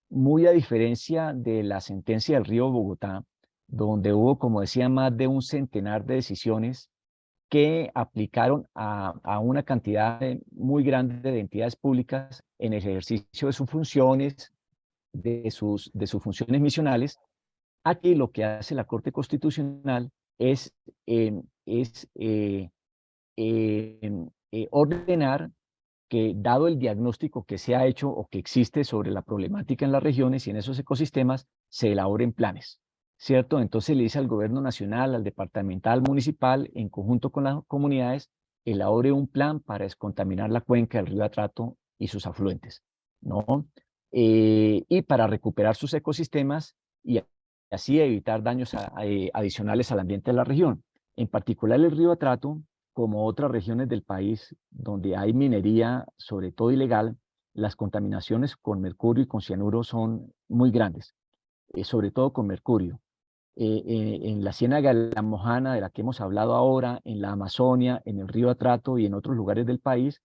muy a diferencia de la sentencia del río Bogotá, donde hubo, como decía, más de un centenar de decisiones que aplicaron a una cantidad muy grande de entidades públicas en el ejercicio de sus funciones, de sus funciones misionales. Aquí lo que hace la Corte Constitucional es ordenar que, dado el diagnóstico que se ha hecho o que existe sobre la problemática en las regiones y en esos ecosistemas, se elaboren planes, ¿cierto? Entonces le dice al gobierno nacional, al departamental, municipal, en conjunto con las comunidades, elabore un plan para descontaminar la cuenca del río Atrato y sus afluentes, ¿no? Y para recuperar sus ecosistemas y así evitar daños adicionales al ambiente de la región. En particular el río Atrato, como otras regiones del país donde hay minería, sobre todo ilegal, las contaminaciones con mercurio y con cianuro son muy grandes, sobre todo con mercurio. En la Ciénaga de la Mojana, de la que hemos hablado ahora, en la Amazonia, en el río Atrato y en otros lugares del país,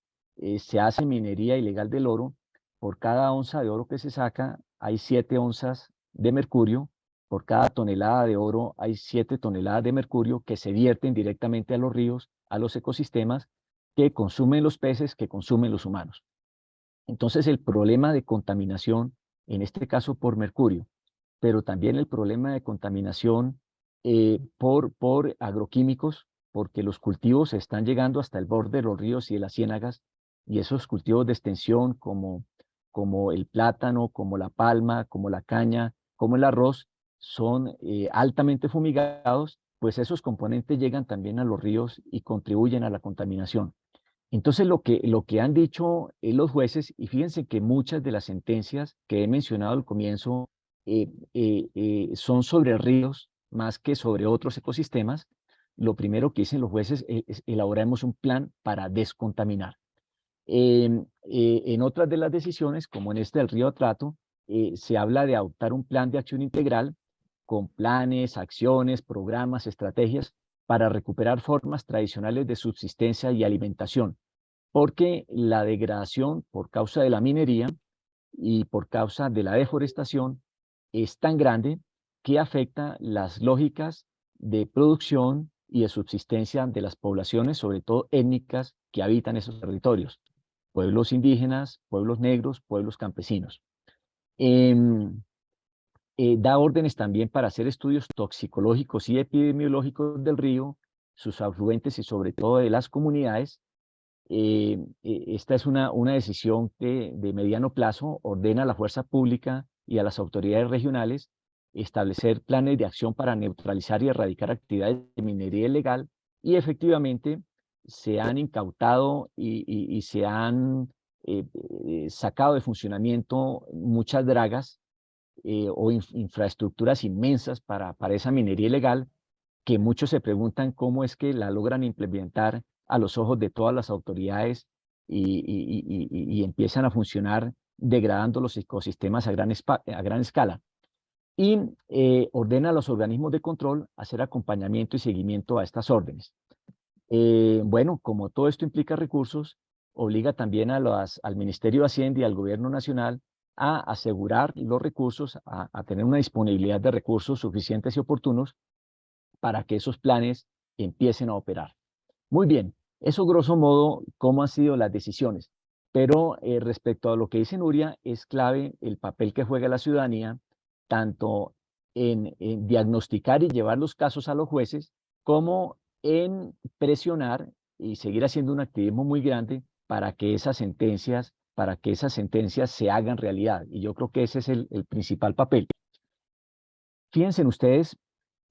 se hace minería ilegal del oro. Por cada onza de oro que se saca, hay 7 onzas de mercurio. Por cada tonelada de oro hay 7 toneladas de mercurio que se vierten directamente a los ríos, a los ecosistemas, que consumen los peces, que consumen los humanos. Entonces el problema de contaminación, en este caso por mercurio, pero también el problema de contaminación por agroquímicos, porque los cultivos están llegando hasta el borde de los ríos y de las ciénagas, y esos cultivos de extensión como el plátano, como la palma, como la caña, como el arroz, son altamente fumigados, pues esos componentes llegan también a los ríos y contribuyen a la contaminación. Entonces, lo que han dicho los jueces, y fíjense que muchas de las sentencias que he mencionado al comienzo son sobre ríos más que sobre otros ecosistemas, lo primero que dicen los jueces es elaboremos un plan para descontaminar. En otras de las decisiones, como en este del río Atrato, se habla de adoptar un plan de acción integral con planes, acciones, programas, estrategias para recuperar formas tradicionales de subsistencia y alimentación, porque la degradación por causa de la minería y por causa de la deforestación es tan grande que afecta las lógicas de producción y de subsistencia de las poblaciones, sobre todo étnicas, que habitan esos territorios. Pueblos indígenas, pueblos negros, pueblos campesinos. Da órdenes también para hacer estudios toxicológicos y epidemiológicos del río, sus afluentes y sobre todo de las comunidades. Esta es una decisión que de mediano plazo ordena a la fuerza pública y a las autoridades regionales establecer planes de acción para neutralizar y erradicar actividades de minería ilegal, y efectivamente se han incautado y se han sacado de funcionamiento muchas dragas o infraestructuras inmensas para esa minería ilegal, que muchos se preguntan cómo es que la logran implementar a los ojos de todas las autoridades y empiezan a funcionar degradando los ecosistemas a gran escala. Y ordena a los organismos de control hacer acompañamiento y seguimiento a estas órdenes. Bueno, como todo esto implica recursos, obliga también al Ministerio de Hacienda y al Gobierno Nacional a asegurar los recursos, a tener una disponibilidad de recursos suficientes y oportunos para que esos planes empiecen a operar. Muy bien, eso grosso modo cómo han sido las decisiones, pero respecto a lo que dice Nuria, es clave el papel que juega la ciudadanía, tanto en diagnosticar y llevar los casos a los jueces, como en presionar y seguir haciendo un activismo muy grande para que esas sentencias se hagan realidad. Y yo creo que ese es el principal papel. Fíjense ustedes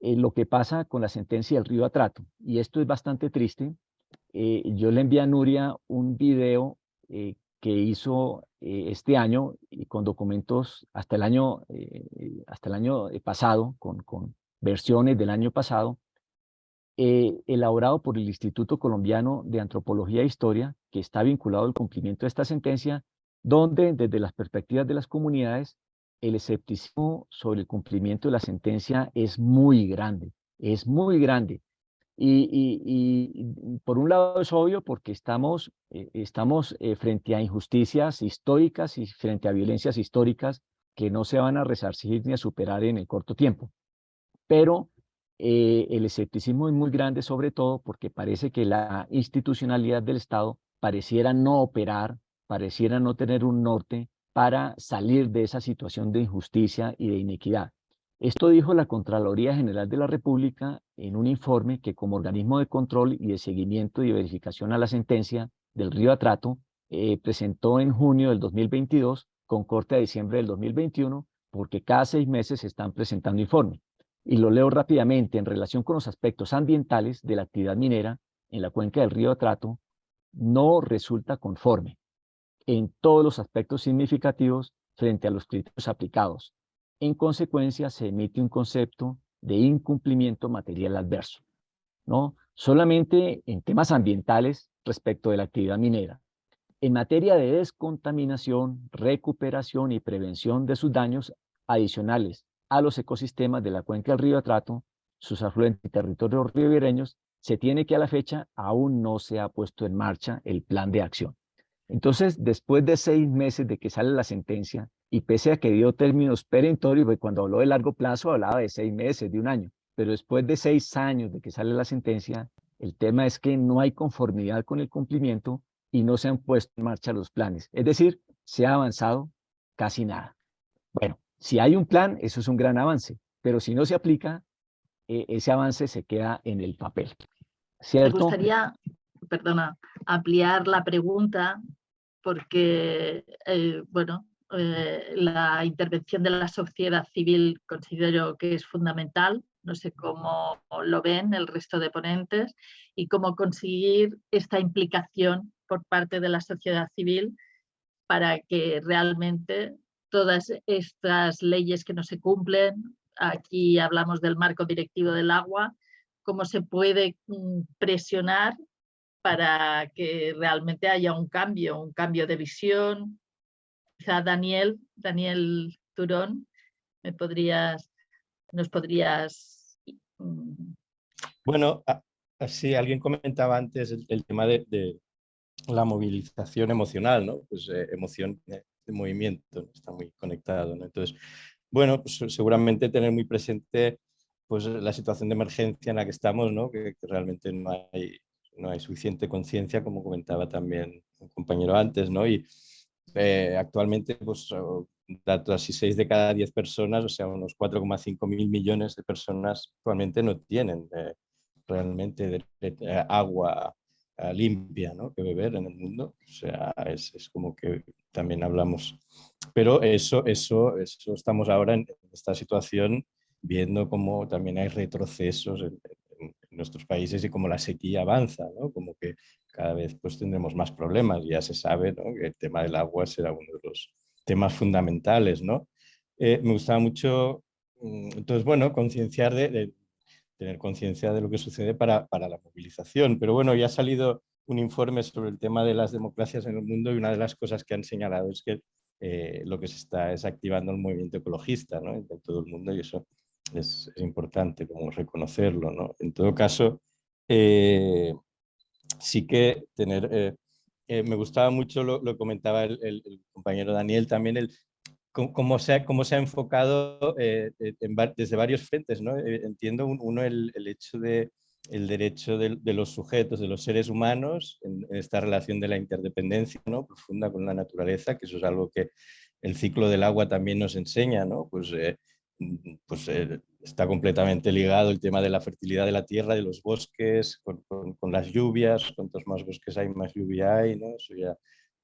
lo que pasa con la sentencia del río Atrato, y esto es bastante triste. Yo le envié a Nuria un video que hizo este año y con documentos hasta el año pasado, con versiones del año pasado, elaborado por el Instituto Colombiano de Antropología e Historia, que está vinculado al cumplimiento de esta sentencia, donde desde las perspectivas de las comunidades, el escepticismo sobre el cumplimiento de la sentencia es muy grande, es muy grande. Y por un lado es obvio porque estamos frente a injusticias históricas y frente a violencias históricas que no se van a resarcir ni a superar en el corto tiempo. Pero el escepticismo es muy grande, sobre todo porque parece que la institucionalidad del Estado pareciera no operar, pareciera no tener un norte para salir de esa situación de injusticia y de inequidad. Esto dijo la Contraloría General de la República en un informe que, como organismo de control y de seguimiento y verificación a la sentencia del río Atrato, presentó en junio del 2022 con corte a diciembre del 2021, porque cada 6 meses se están presentando informes. Y lo leo rápidamente. En relación con los aspectos ambientales de la actividad minera en la cuenca del río Atrato, no resulta conforme en todos los aspectos significativos frente a los criterios aplicados. En consecuencia, se emite un concepto de incumplimiento material adverso, ¿no? Solamente en temas ambientales respecto de la actividad minera. En materia de descontaminación, recuperación y prevención de sus daños adicionales a los ecosistemas de la cuenca del río Atrato, sus afluentes y territorios ribereños, se tiene que a la fecha aún no se ha puesto en marcha el plan de acción. Entonces, después de 6 meses de que sale la sentencia, y pese a que dio términos perentorios, pues cuando habló de largo plazo hablaba de 6 meses, de un año, pero después de 6 años de que sale la sentencia, El tema es que no hay conformidad con el cumplimiento y no se han puesto en marcha los planes. Es decir, se ha avanzado casi nada. Bueno, si hay un plan, eso es un gran avance, pero si no se aplica, ese avance se queda en el papel. Me ¿Cierto? gustaría, perdona, ampliar la pregunta porque, bueno, la intervención de la sociedad civil considero que es fundamental. No sé cómo lo ven el resto de ponentes y cómo conseguir esta implicación por parte de la sociedad civil para que realmente todas estas leyes que no se cumplen, aquí hablamos del marco directivo del agua, cómo se puede presionar para que realmente haya un cambio de visión. Quizá Daniel Turón, nos podrías... Bueno, sí, alguien comentaba antes el tema de la movilización emocional, ¿no? Pues emoción de movimiento, ¿no? Está muy conectado, ¿no? Entonces, bueno, pues seguramente tener muy presente pues la situación de emergencia en la que estamos, ¿no? Que realmente no hay suficiente conciencia, como comentaba también un compañero antes, ¿no? Y actualmente, pues, datos así, 6 de cada 10 personas, o sea, unos 4,5 mil millones de personas actualmente no tienen realmente agua limpia, ¿no? Que beber en el mundo. O sea, es como que también hablamos. Pero eso estamos ahora en esta situación viendo cómo también hay retrocesos en nuestros países y cómo la sequía avanza, ¿no? Como que cada vez pues tendremos más problemas. Ya se sabe, ¿no? Que el tema del agua será uno de los temas fundamentales, ¿no? Me gustaba mucho, entonces, bueno, concienciar de tener conciencia de lo que sucede para la movilización. Pero bueno, ya ha salido un informe sobre el tema de las democracias en el mundo y una de las cosas que han señalado es que lo que se está es activando el movimiento ecologista, ¿no? En todo el mundo, y eso es importante como reconocerlo, ¿no? En todo caso, sí que tener... me gustaba mucho, lo comentaba el compañero Daniel también, cómo se ha enfocado desde varios frentes, ¿no? Entiendo uno el hecho el derecho de los sujetos, de los seres humanos, en esta relación de la interdependencia, ¿no? Profunda con la naturaleza, que eso es algo que el ciclo del agua también nos enseña, ¿no? Pues está completamente ligado el tema de la fertilidad de la tierra, de los bosques, con las lluvias. Cuantos más bosques hay, más lluvia hay, ¿no? Eso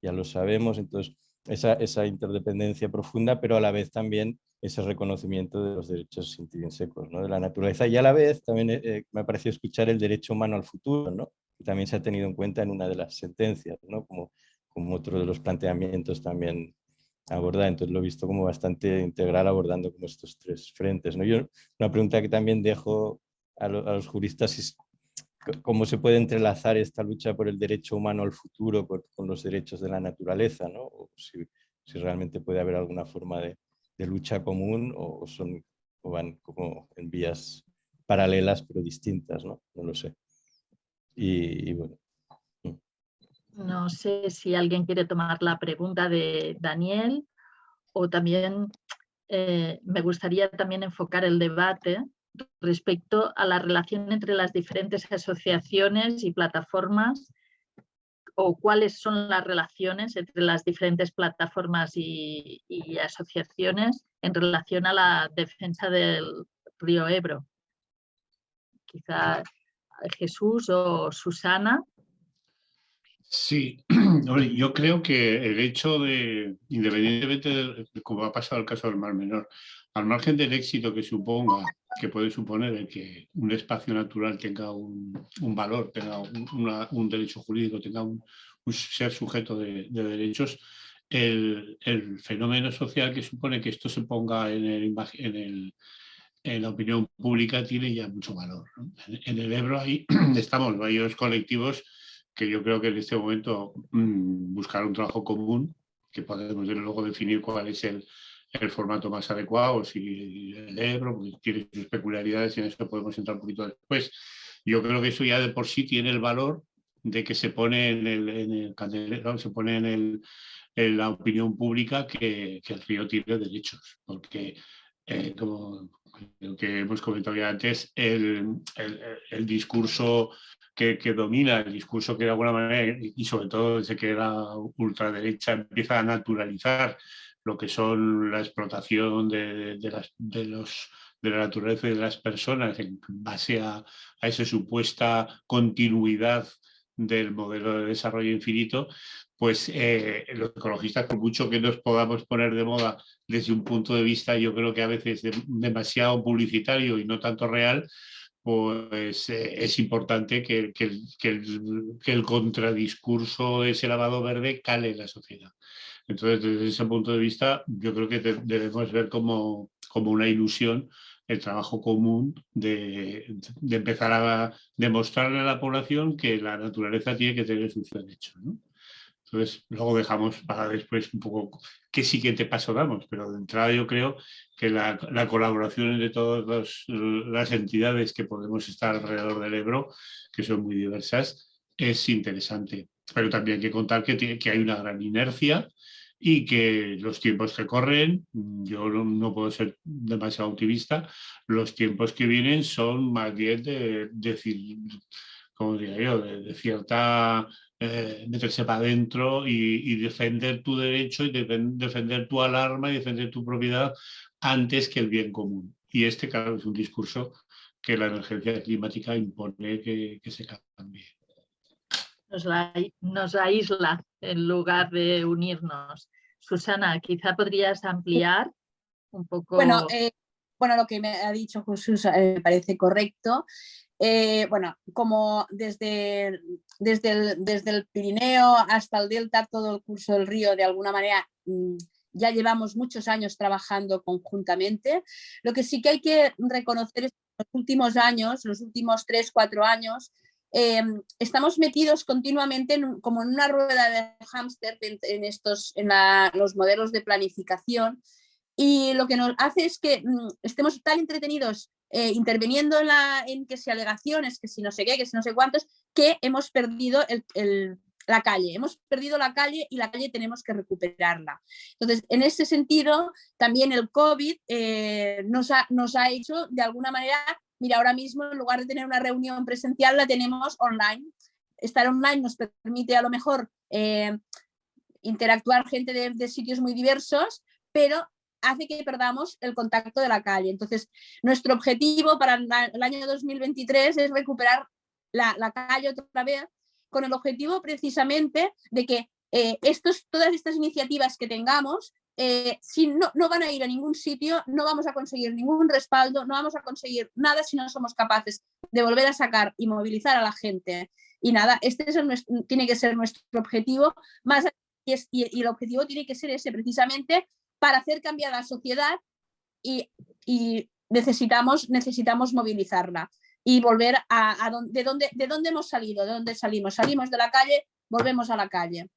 ya lo sabemos. Entonces, esa interdependencia profunda, pero a la vez también ese reconocimiento de los derechos intrínsecos, ¿no? De la naturaleza, y a la vez también me ha parecido escuchar el derecho humano al futuro, ¿no? Que también se ha tenido en cuenta en una de las sentencias, ¿no? Como otro de los planteamientos también abordar. Entonces lo he visto como bastante integral, abordando como estos tres frentes, ¿no? Yo, una pregunta que también dejo a los juristas es cómo se puede entrelazar esta lucha por el derecho humano al futuro con los derechos de la naturaleza, ¿no? O si realmente puede haber alguna forma de lucha común o van como en vías paralelas pero distintas, ¿no? No lo sé. Y bueno. No sé si alguien quiere tomar la pregunta de Daniel o también me gustaría también enfocar el debate respecto a la relación entre las diferentes asociaciones y plataformas, o cuáles son las relaciones entre las diferentes plataformas y asociaciones en relación a la defensa del río Ebro. Quizá Jesús o Susana. Sí, yo creo que el hecho de, independientemente de cómo ha pasado el caso del Mar Menor, al margen del éxito que puede suponer el que un espacio natural tenga un valor, tenga un derecho jurídico, tenga un ser sujeto de derechos, el fenómeno social que supone que esto se ponga en la opinión pública tiene ya mucho valor, ¿no? En el Ebro ahí estamos varios colectivos que yo creo que en este momento buscar un trabajo común, que podemos luego definir cuál es el formato más adecuado, si el Ebro, porque tiene sus peculiaridades y en eso podemos entrar un poquito después. Yo creo que eso ya de por sí tiene el valor de que se pone en el candelero, se pone en la opinión pública que el río tiene derechos, porque como lo que hemos comentado ya antes, el discurso que domina el discurso que de alguna manera, y sobre todo desde que la ultraderecha empieza a naturalizar lo que son la explotación de la naturaleza y de las personas en base a esa supuesta continuidad del modelo de desarrollo infinito, pues los ecologistas, por mucho que nos podamos poner de moda desde un punto de vista, yo creo que a veces demasiado publicitario y no tanto real, pues es importante que el contradiscurso de ese lavado verde cale en la sociedad. Entonces, desde ese punto de vista, yo creo que debemos ver como una ilusión el trabajo común de empezar a demostrarle a la población que la naturaleza tiene que tener sus derechos, ¿no? Entonces, luego dejamos para después un poco qué siguiente paso damos, pero de entrada yo creo que la colaboración entre todas las entidades que podemos estar alrededor del Ebro, que son muy diversas, es interesante. Pero también hay que contar que hay una gran inercia y que los tiempos que corren, yo no puedo ser demasiado optimista, los tiempos que vienen son más bien como diría yo, de cierta meterse para adentro y defender tu derecho y defender tu alarma y defender tu propiedad antes que el bien común. Y claro, es un discurso que la emergencia climática impone que se cambie. Nos aísla en lugar de unirnos. Susana, quizá podrías ampliar un poco. Bueno, lo que me ha dicho Jesús me parece correcto. Bueno, como desde el Pirineo hasta el Delta, todo el curso del río, de alguna manera ya llevamos muchos años trabajando conjuntamente. Lo que sí que hay que reconocer es que en los últimos años, los últimos 3-4 años, estamos metidos continuamente como en una rueda de hámster en los modelos de planificación, y lo que nos hace es que estemos tan entretenidos interviniendo en que si alegaciones, que si no sé qué, que si no sé cuántos, que hemos perdido la calle. Hemos perdido la calle y la calle tenemos que recuperarla. Entonces, en ese sentido, también el COVID nos ha hecho, de alguna manera, mira, ahora mismo en lugar de tener una reunión presencial, la tenemos online. Estar online nos permite a lo mejor interactuar gente de sitios muy diversos, pero hace que perdamos el contacto de la calle. Entonces, nuestro objetivo para el año 2023 es recuperar la calle otra vez, con el objetivo precisamente de que todas estas iniciativas que tengamos, si no van a ir a ningún sitio, no vamos a conseguir ningún respaldo, no vamos a conseguir nada si no somos capaces de volver a sacar y movilizar a la gente. Y nada, tiene que ser nuestro objetivo, y el objetivo tiene que ser ese, precisamente para hacer cambiar a la sociedad, y necesitamos movilizarla y volver de dónde hemos salido, de dónde salimos de la calle, volvemos a la calle.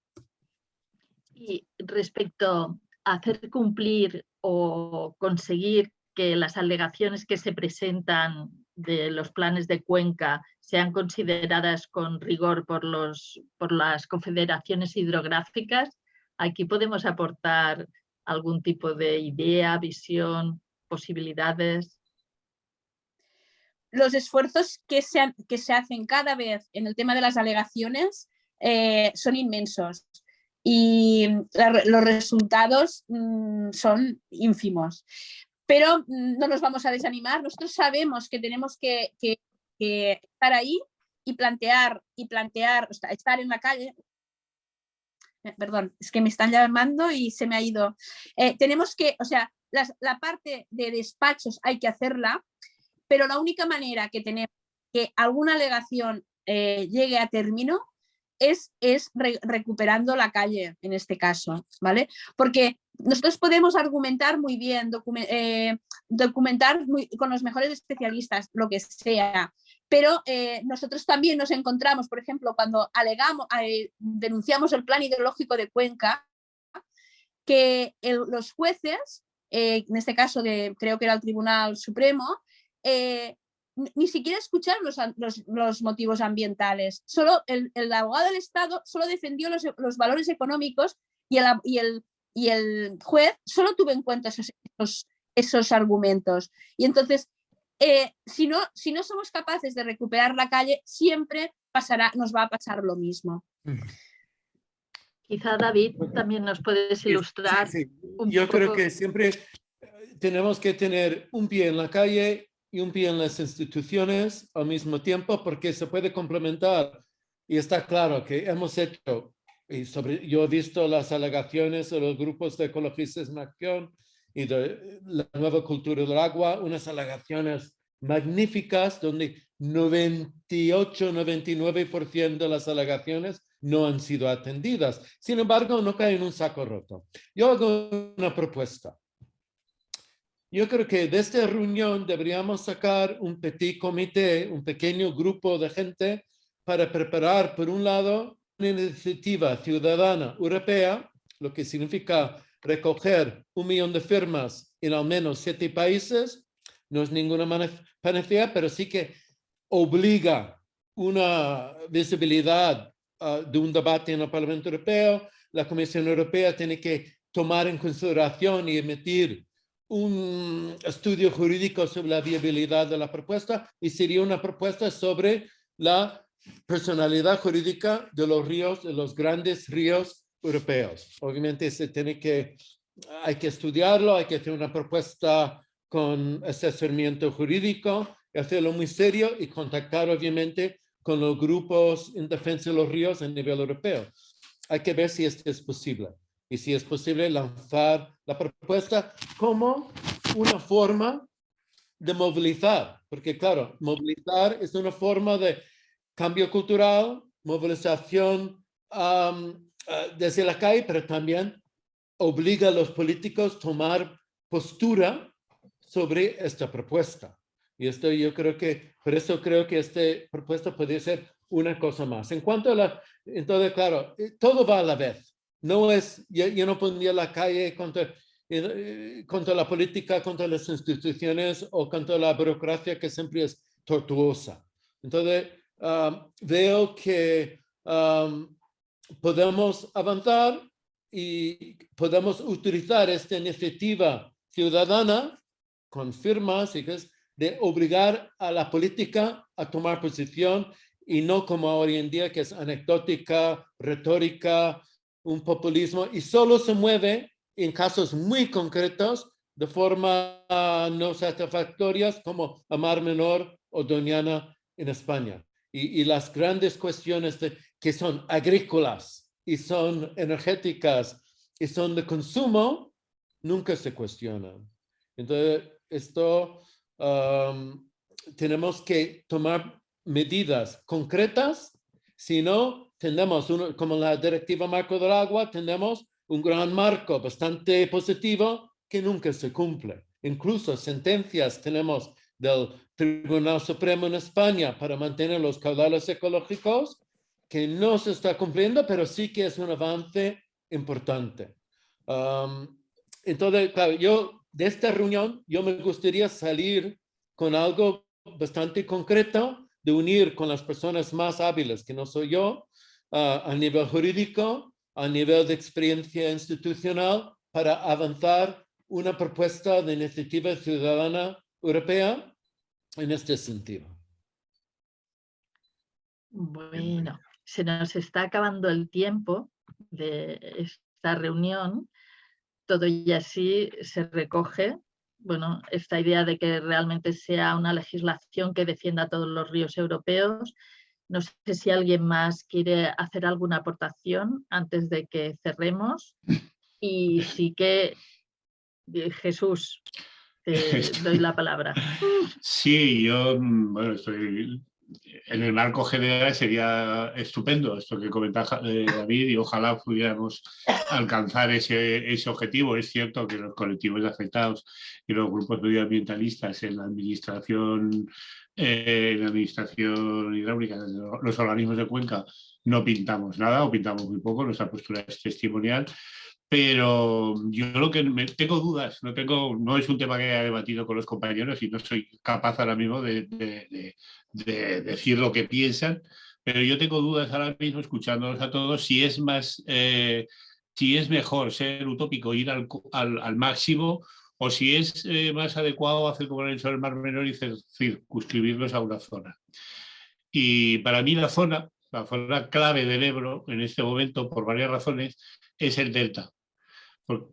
Y respecto a hacer cumplir o conseguir que las alegaciones que se presentan de los planes de Cuenca sean consideradas con rigor por las confederaciones hidrográficas, aquí podemos aportar algún tipo de idea, visión, posibilidades. Los esfuerzos que se hacen cada vez en el tema de las alegaciones son inmensos, y los resultados son ínfimos. Pero no nos vamos a desanimar. Nosotros sabemos que tenemos que estar ahí y plantear, estar en la calle. Perdón, es que me están llamando y se me ha ido. Tenemos que, la parte de despachos hay que hacerla, pero la única manera que tenemos que alguna alegación llegue a término es recuperando la calle, en este caso, ¿vale? Porque nosotros podemos argumentar muy bien, documentar con los mejores especialistas, lo que sea, pero nosotros también nos encontramos, por ejemplo, cuando denunciamos el plan hidrológico de Cuenca, que los jueces, en este caso creo que era el Tribunal Supremo, ni siquiera escucharon los motivos ambientales. Solo el abogado del Estado solo defendió los valores económicos, y el juez solo tuvo en cuenta esos argumentos. Y entonces, si no somos capaces de recuperar la calle, siempre nos va a pasar lo mismo. Quizá David también nos puedes ilustrar. Sí. Un Yo creo poco. que siempre tenemos que tener un pie en la calle y un pie en las instituciones al mismo tiempo, porque se puede complementar. Y está claro que hemos hecho, yo he visto las alegaciones de los grupos de ecologistas en acción y de la nueva cultura del agua, unas alegaciones magníficas donde 98-99% de las alegaciones no han sido atendidas. Sin embargo, no cae en un saco roto. Yo hago una propuesta. Yo creo que de esta reunión deberíamos sacar un petit comité, un pequeño grupo de gente para preparar, por un lado, una iniciativa ciudadana europea, lo que significa recoger 1 millón de firmas en al menos 7 países. No es ninguna panacea, pero sí que obliga una visibilidad de un debate en el Parlamento Europeo. La Comisión Europea tiene que tomar en consideración y emitir un estudio jurídico sobre la viabilidad de la propuesta, y sería una propuesta sobre la personalidad jurídica de los ríos, de los grandes ríos europeos. Obviamente hay que estudiarlo, hay que hacer una propuesta con asesoramiento jurídico, hacerlo muy serio y contactar obviamente con los grupos en defensa de los ríos a nivel europeo. Hay que ver si esto es posible. Y si es posible lanzar la propuesta como una forma de movilizar, porque claro, movilizar es una forma de cambio cultural, movilización desde la calle, pero también obliga a los políticos a tomar postura sobre esta propuesta. Y esto yo creo que, por eso creo que esta propuesta podría ser una cosa más. En cuanto a entonces claro, todo va a la vez. No es, yo no pondría la calle contra la política, contra las instituciones o contra la burocracia, que siempre es tortuosa. Entonces, veo que podemos avanzar y podemos utilizar esta iniciativa ciudadana con firmas y que es de obligar a la política a tomar posición, y no como hoy en día, que es anecdótica, retórica, un populismo, y solo se mueve en casos muy concretos de forma no satisfactorias, como a Mar Menor o Doñana en España. Y las grandes cuestiones que son agrícolas y son energéticas y son de consumo, nunca se cuestionan. Entonces, esto tenemos que tomar medidas concretas. Si no, tenemos como la Directiva Marco del Agua, tenemos un gran marco bastante positivo que nunca se cumple. Incluso sentencias tenemos del Tribunal Supremo en España para mantener los caudales ecológicos que no se está cumpliendo, pero sí que es un avance importante. Entonces, claro, de esta reunión yo me gustaría salir con algo bastante concreto, de unir con las personas más hábiles, que no soy yo, a nivel jurídico, a nivel de experiencia institucional, para avanzar una propuesta de iniciativa ciudadana europea en este sentido. Bueno, se nos está acabando el tiempo de esta reunión. Todo y así se recoge, bueno, esta idea de que realmente sea una legislación que defienda a todos los ríos europeos. No sé si alguien más quiere hacer alguna aportación antes de que cerremos. Y sí que, Jesús, te doy la palabra. Sí, yo, bueno, estoy en el marco general, sería estupendo esto que comentaba David, y ojalá pudiéramos alcanzar ese objetivo. Es cierto que los colectivos afectados y los grupos medioambientalistas en la administración hidráulica, los organismos de cuenca, no pintamos nada o pintamos muy poco, nuestra postura es testimonial. Pero yo lo que tengo dudas, no es un tema que haya debatido con los compañeros y no soy capaz ahora mismo de decir lo que piensan, pero yo tengo dudas ahora mismo, escuchándolos a todos, si es mejor ser utópico, ir al máximo, o si es más adecuado hacer como han hecho el Mar Menor y circunscribirlos a una zona. Y para mí la zona clave del Ebro en este momento, por varias razones, es el delta.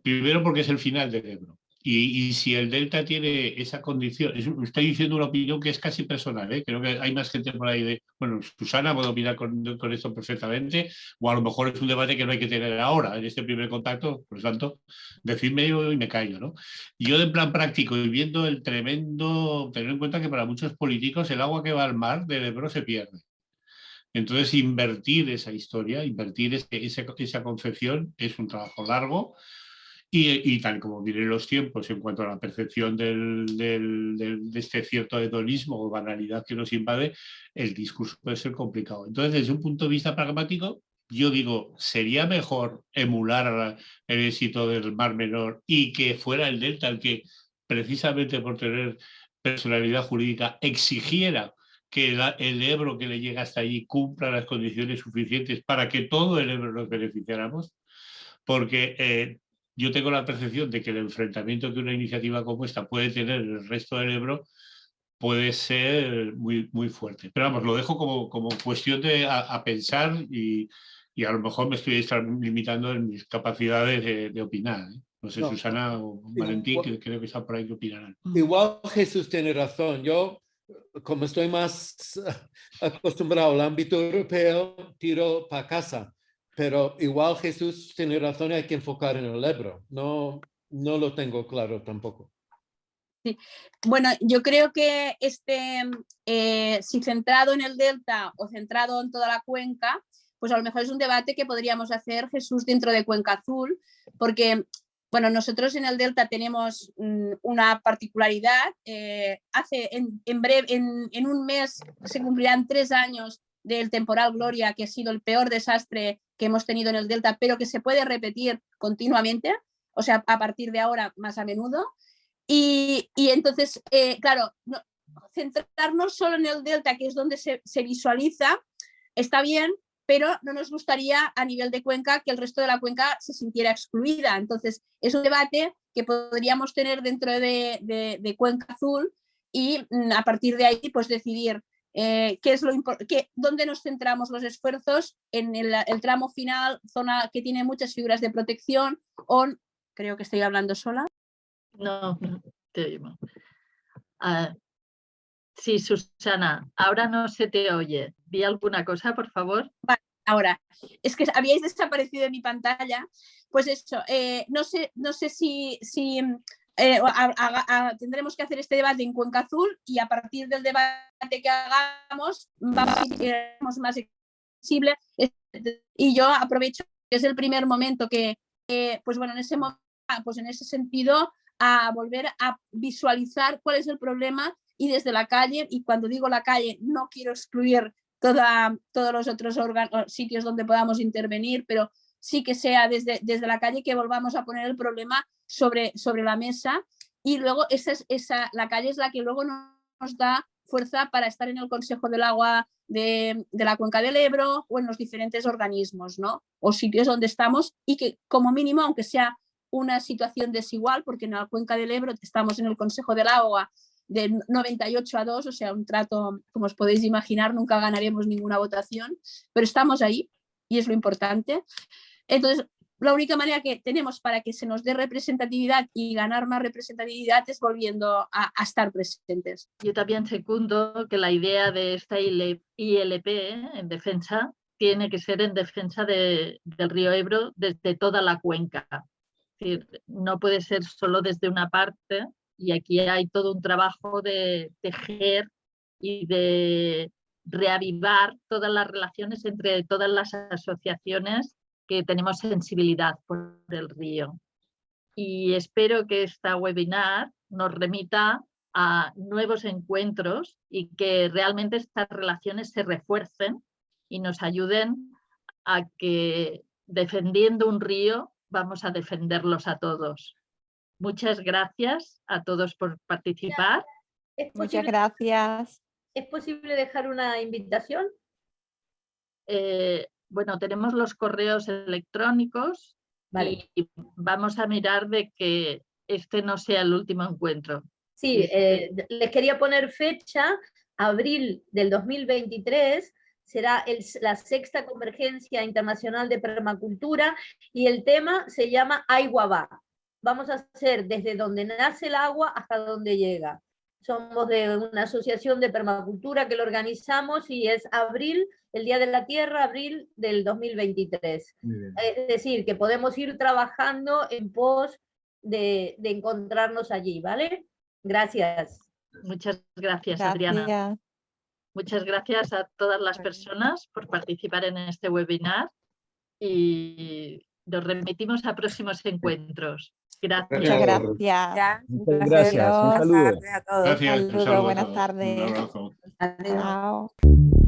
Primero porque es el final del Ebro. Y si el delta tiene esa condición, estoy diciendo una opinión que es casi personal, ¿eh? Creo que hay más gente por ahí bueno, Susana puede opinar con esto perfectamente, o a lo mejor es un debate que no hay que tener ahora, en este primer contacto, por lo tanto, decidme y me callo, ¿no? Yo en plan práctico y viendo el tremendo, tener en cuenta que para muchos políticos el agua que va al mar del Ebro se pierde. Entonces, invertir esa historia, invertir esa concepción es un trabajo largo. Y tal como vienen los tiempos en cuanto a la percepción de este cierto hedonismo o banalidad que nos invade, el discurso puede ser complicado. Entonces, desde un punto de vista pragmático, yo digo, sería mejor emular el éxito del Mar Menor y que fuera el Delta el que, precisamente por tener personalidad jurídica, exigiera que el Ebro que le llega hasta allí cumpla las condiciones suficientes para que todo el Ebro nos beneficiáramos, porque yo tengo la percepción de que el enfrentamiento que una iniciativa como esta puede tener en el resto del Ebro puede ser muy, muy fuerte. Pero vamos, lo dejo como cuestión a pensar y a lo mejor me estoy limitando en mis capacidades de opinar, ¿eh? No sé, No, Susana o Valentín, que creo que está por ahí, que opinarán. igual Jesús tiene razón. Yo, como estoy más acostumbrado al ámbito europeo, tiro para casa. Pero igual Jesús tiene razón, hay que enfocar en el Ebro. No lo tengo claro tampoco. Sí. Bueno, yo creo que si centrado en el delta o centrado en toda la cuenca, pues a lo mejor es un debate que podríamos hacer, Jesús, dentro de Cuenca Azul, porque, bueno, nosotros en el delta tenemos una particularidad. En un mes se cumplirán 3 años del temporal Gloria, que ha sido el peor desastre que hemos tenido en el delta, pero que se puede repetir continuamente, o sea, a partir de ahora más a menudo. Y entonces, claro, centrarnos solo en el delta, que es donde se visualiza, está bien, pero no nos gustaría a nivel de cuenca que el resto de la cuenca se sintiera excluida. Entonces, es un debate que podríamos tener dentro de Cuenca Azul y a partir de ahí, pues decidir dónde nos centramos los esfuerzos en el tramo final, zona que tiene muchas figuras de protección, o creo que estoy hablando sola. No, te oímos. Sí, Susana, ahora no se te oye. Di alguna cosa, por favor. Vale, ahora, es que habíais desaparecido de mi pantalla. Pues eso, no sé si tendremos que hacer este debate en Cuenca Azul, y a partir del debate que hagamos vamos a ser más accesible. Y yo aprovecho que es el primer momento que, pues bueno, en ese sentido, a volver a visualizar cuál es el problema, y desde la calle, y cuando digo la calle no quiero excluir todos los otros sitios donde podamos intervenir, pero sí que sea desde la calle que volvamos a poner el problema sobre la mesa, y luego la calle es la que luego nos da fuerza para estar en el Consejo del Agua de la Cuenca del Ebro o en los diferentes organismos, ¿no? O sitios donde estamos, y que como mínimo, aunque sea una situación desigual, porque en la Cuenca del Ebro estamos en el Consejo del Agua de 98-2, o sea, un trato, como os podéis imaginar, nunca ganaremos ninguna votación, pero estamos ahí y es lo importante. Entonces, la única manera que tenemos para que se nos dé representatividad y ganar más representatividad es volviendo a estar presentes. Yo también secundo que la idea de esta ILP en defensa tiene que ser en defensa del río Ebro desde toda la cuenca. Es decir, no puede ser solo desde una parte, y aquí hay todo un trabajo de tejer y de reavivar todas las relaciones entre todas las asociaciones que tenemos sensibilidad por el río. Y espero que esta webinar nos remita a nuevos encuentros y que realmente estas relaciones se refuercen y nos ayuden a que, defendiendo un río, vamos a defenderlos a todos. Muchas gracias a todos por participar. Muchas gracias. ¿Es posible dejar una invitación? Bueno, tenemos los correos electrónicos. Vale. Y vamos a mirar de que este no sea el último encuentro. Sí, les quería poner fecha abril del 2023, será la 6ª Convergencia Internacional de Permacultura y el tema se llama Agua va. Vamos a hacer desde donde nace el agua hasta donde llega. Somos de una asociación de permacultura que lo organizamos y es abril, el Día de la Tierra, abril del 2023. Es decir, que podemos ir trabajando en pos de encontrarnos allí, ¿vale? Gracias. Muchas gracias, Adriana. Gracias. Muchas gracias a todas las personas por participar en este webinar y nos remitimos a próximos encuentros. Gracias. Muchas gracias. Muchas gracias. Un Adiós. saludo. Un Gracias, un saludo, saludo a buenas todos. tardes. Un abrazo. Chao.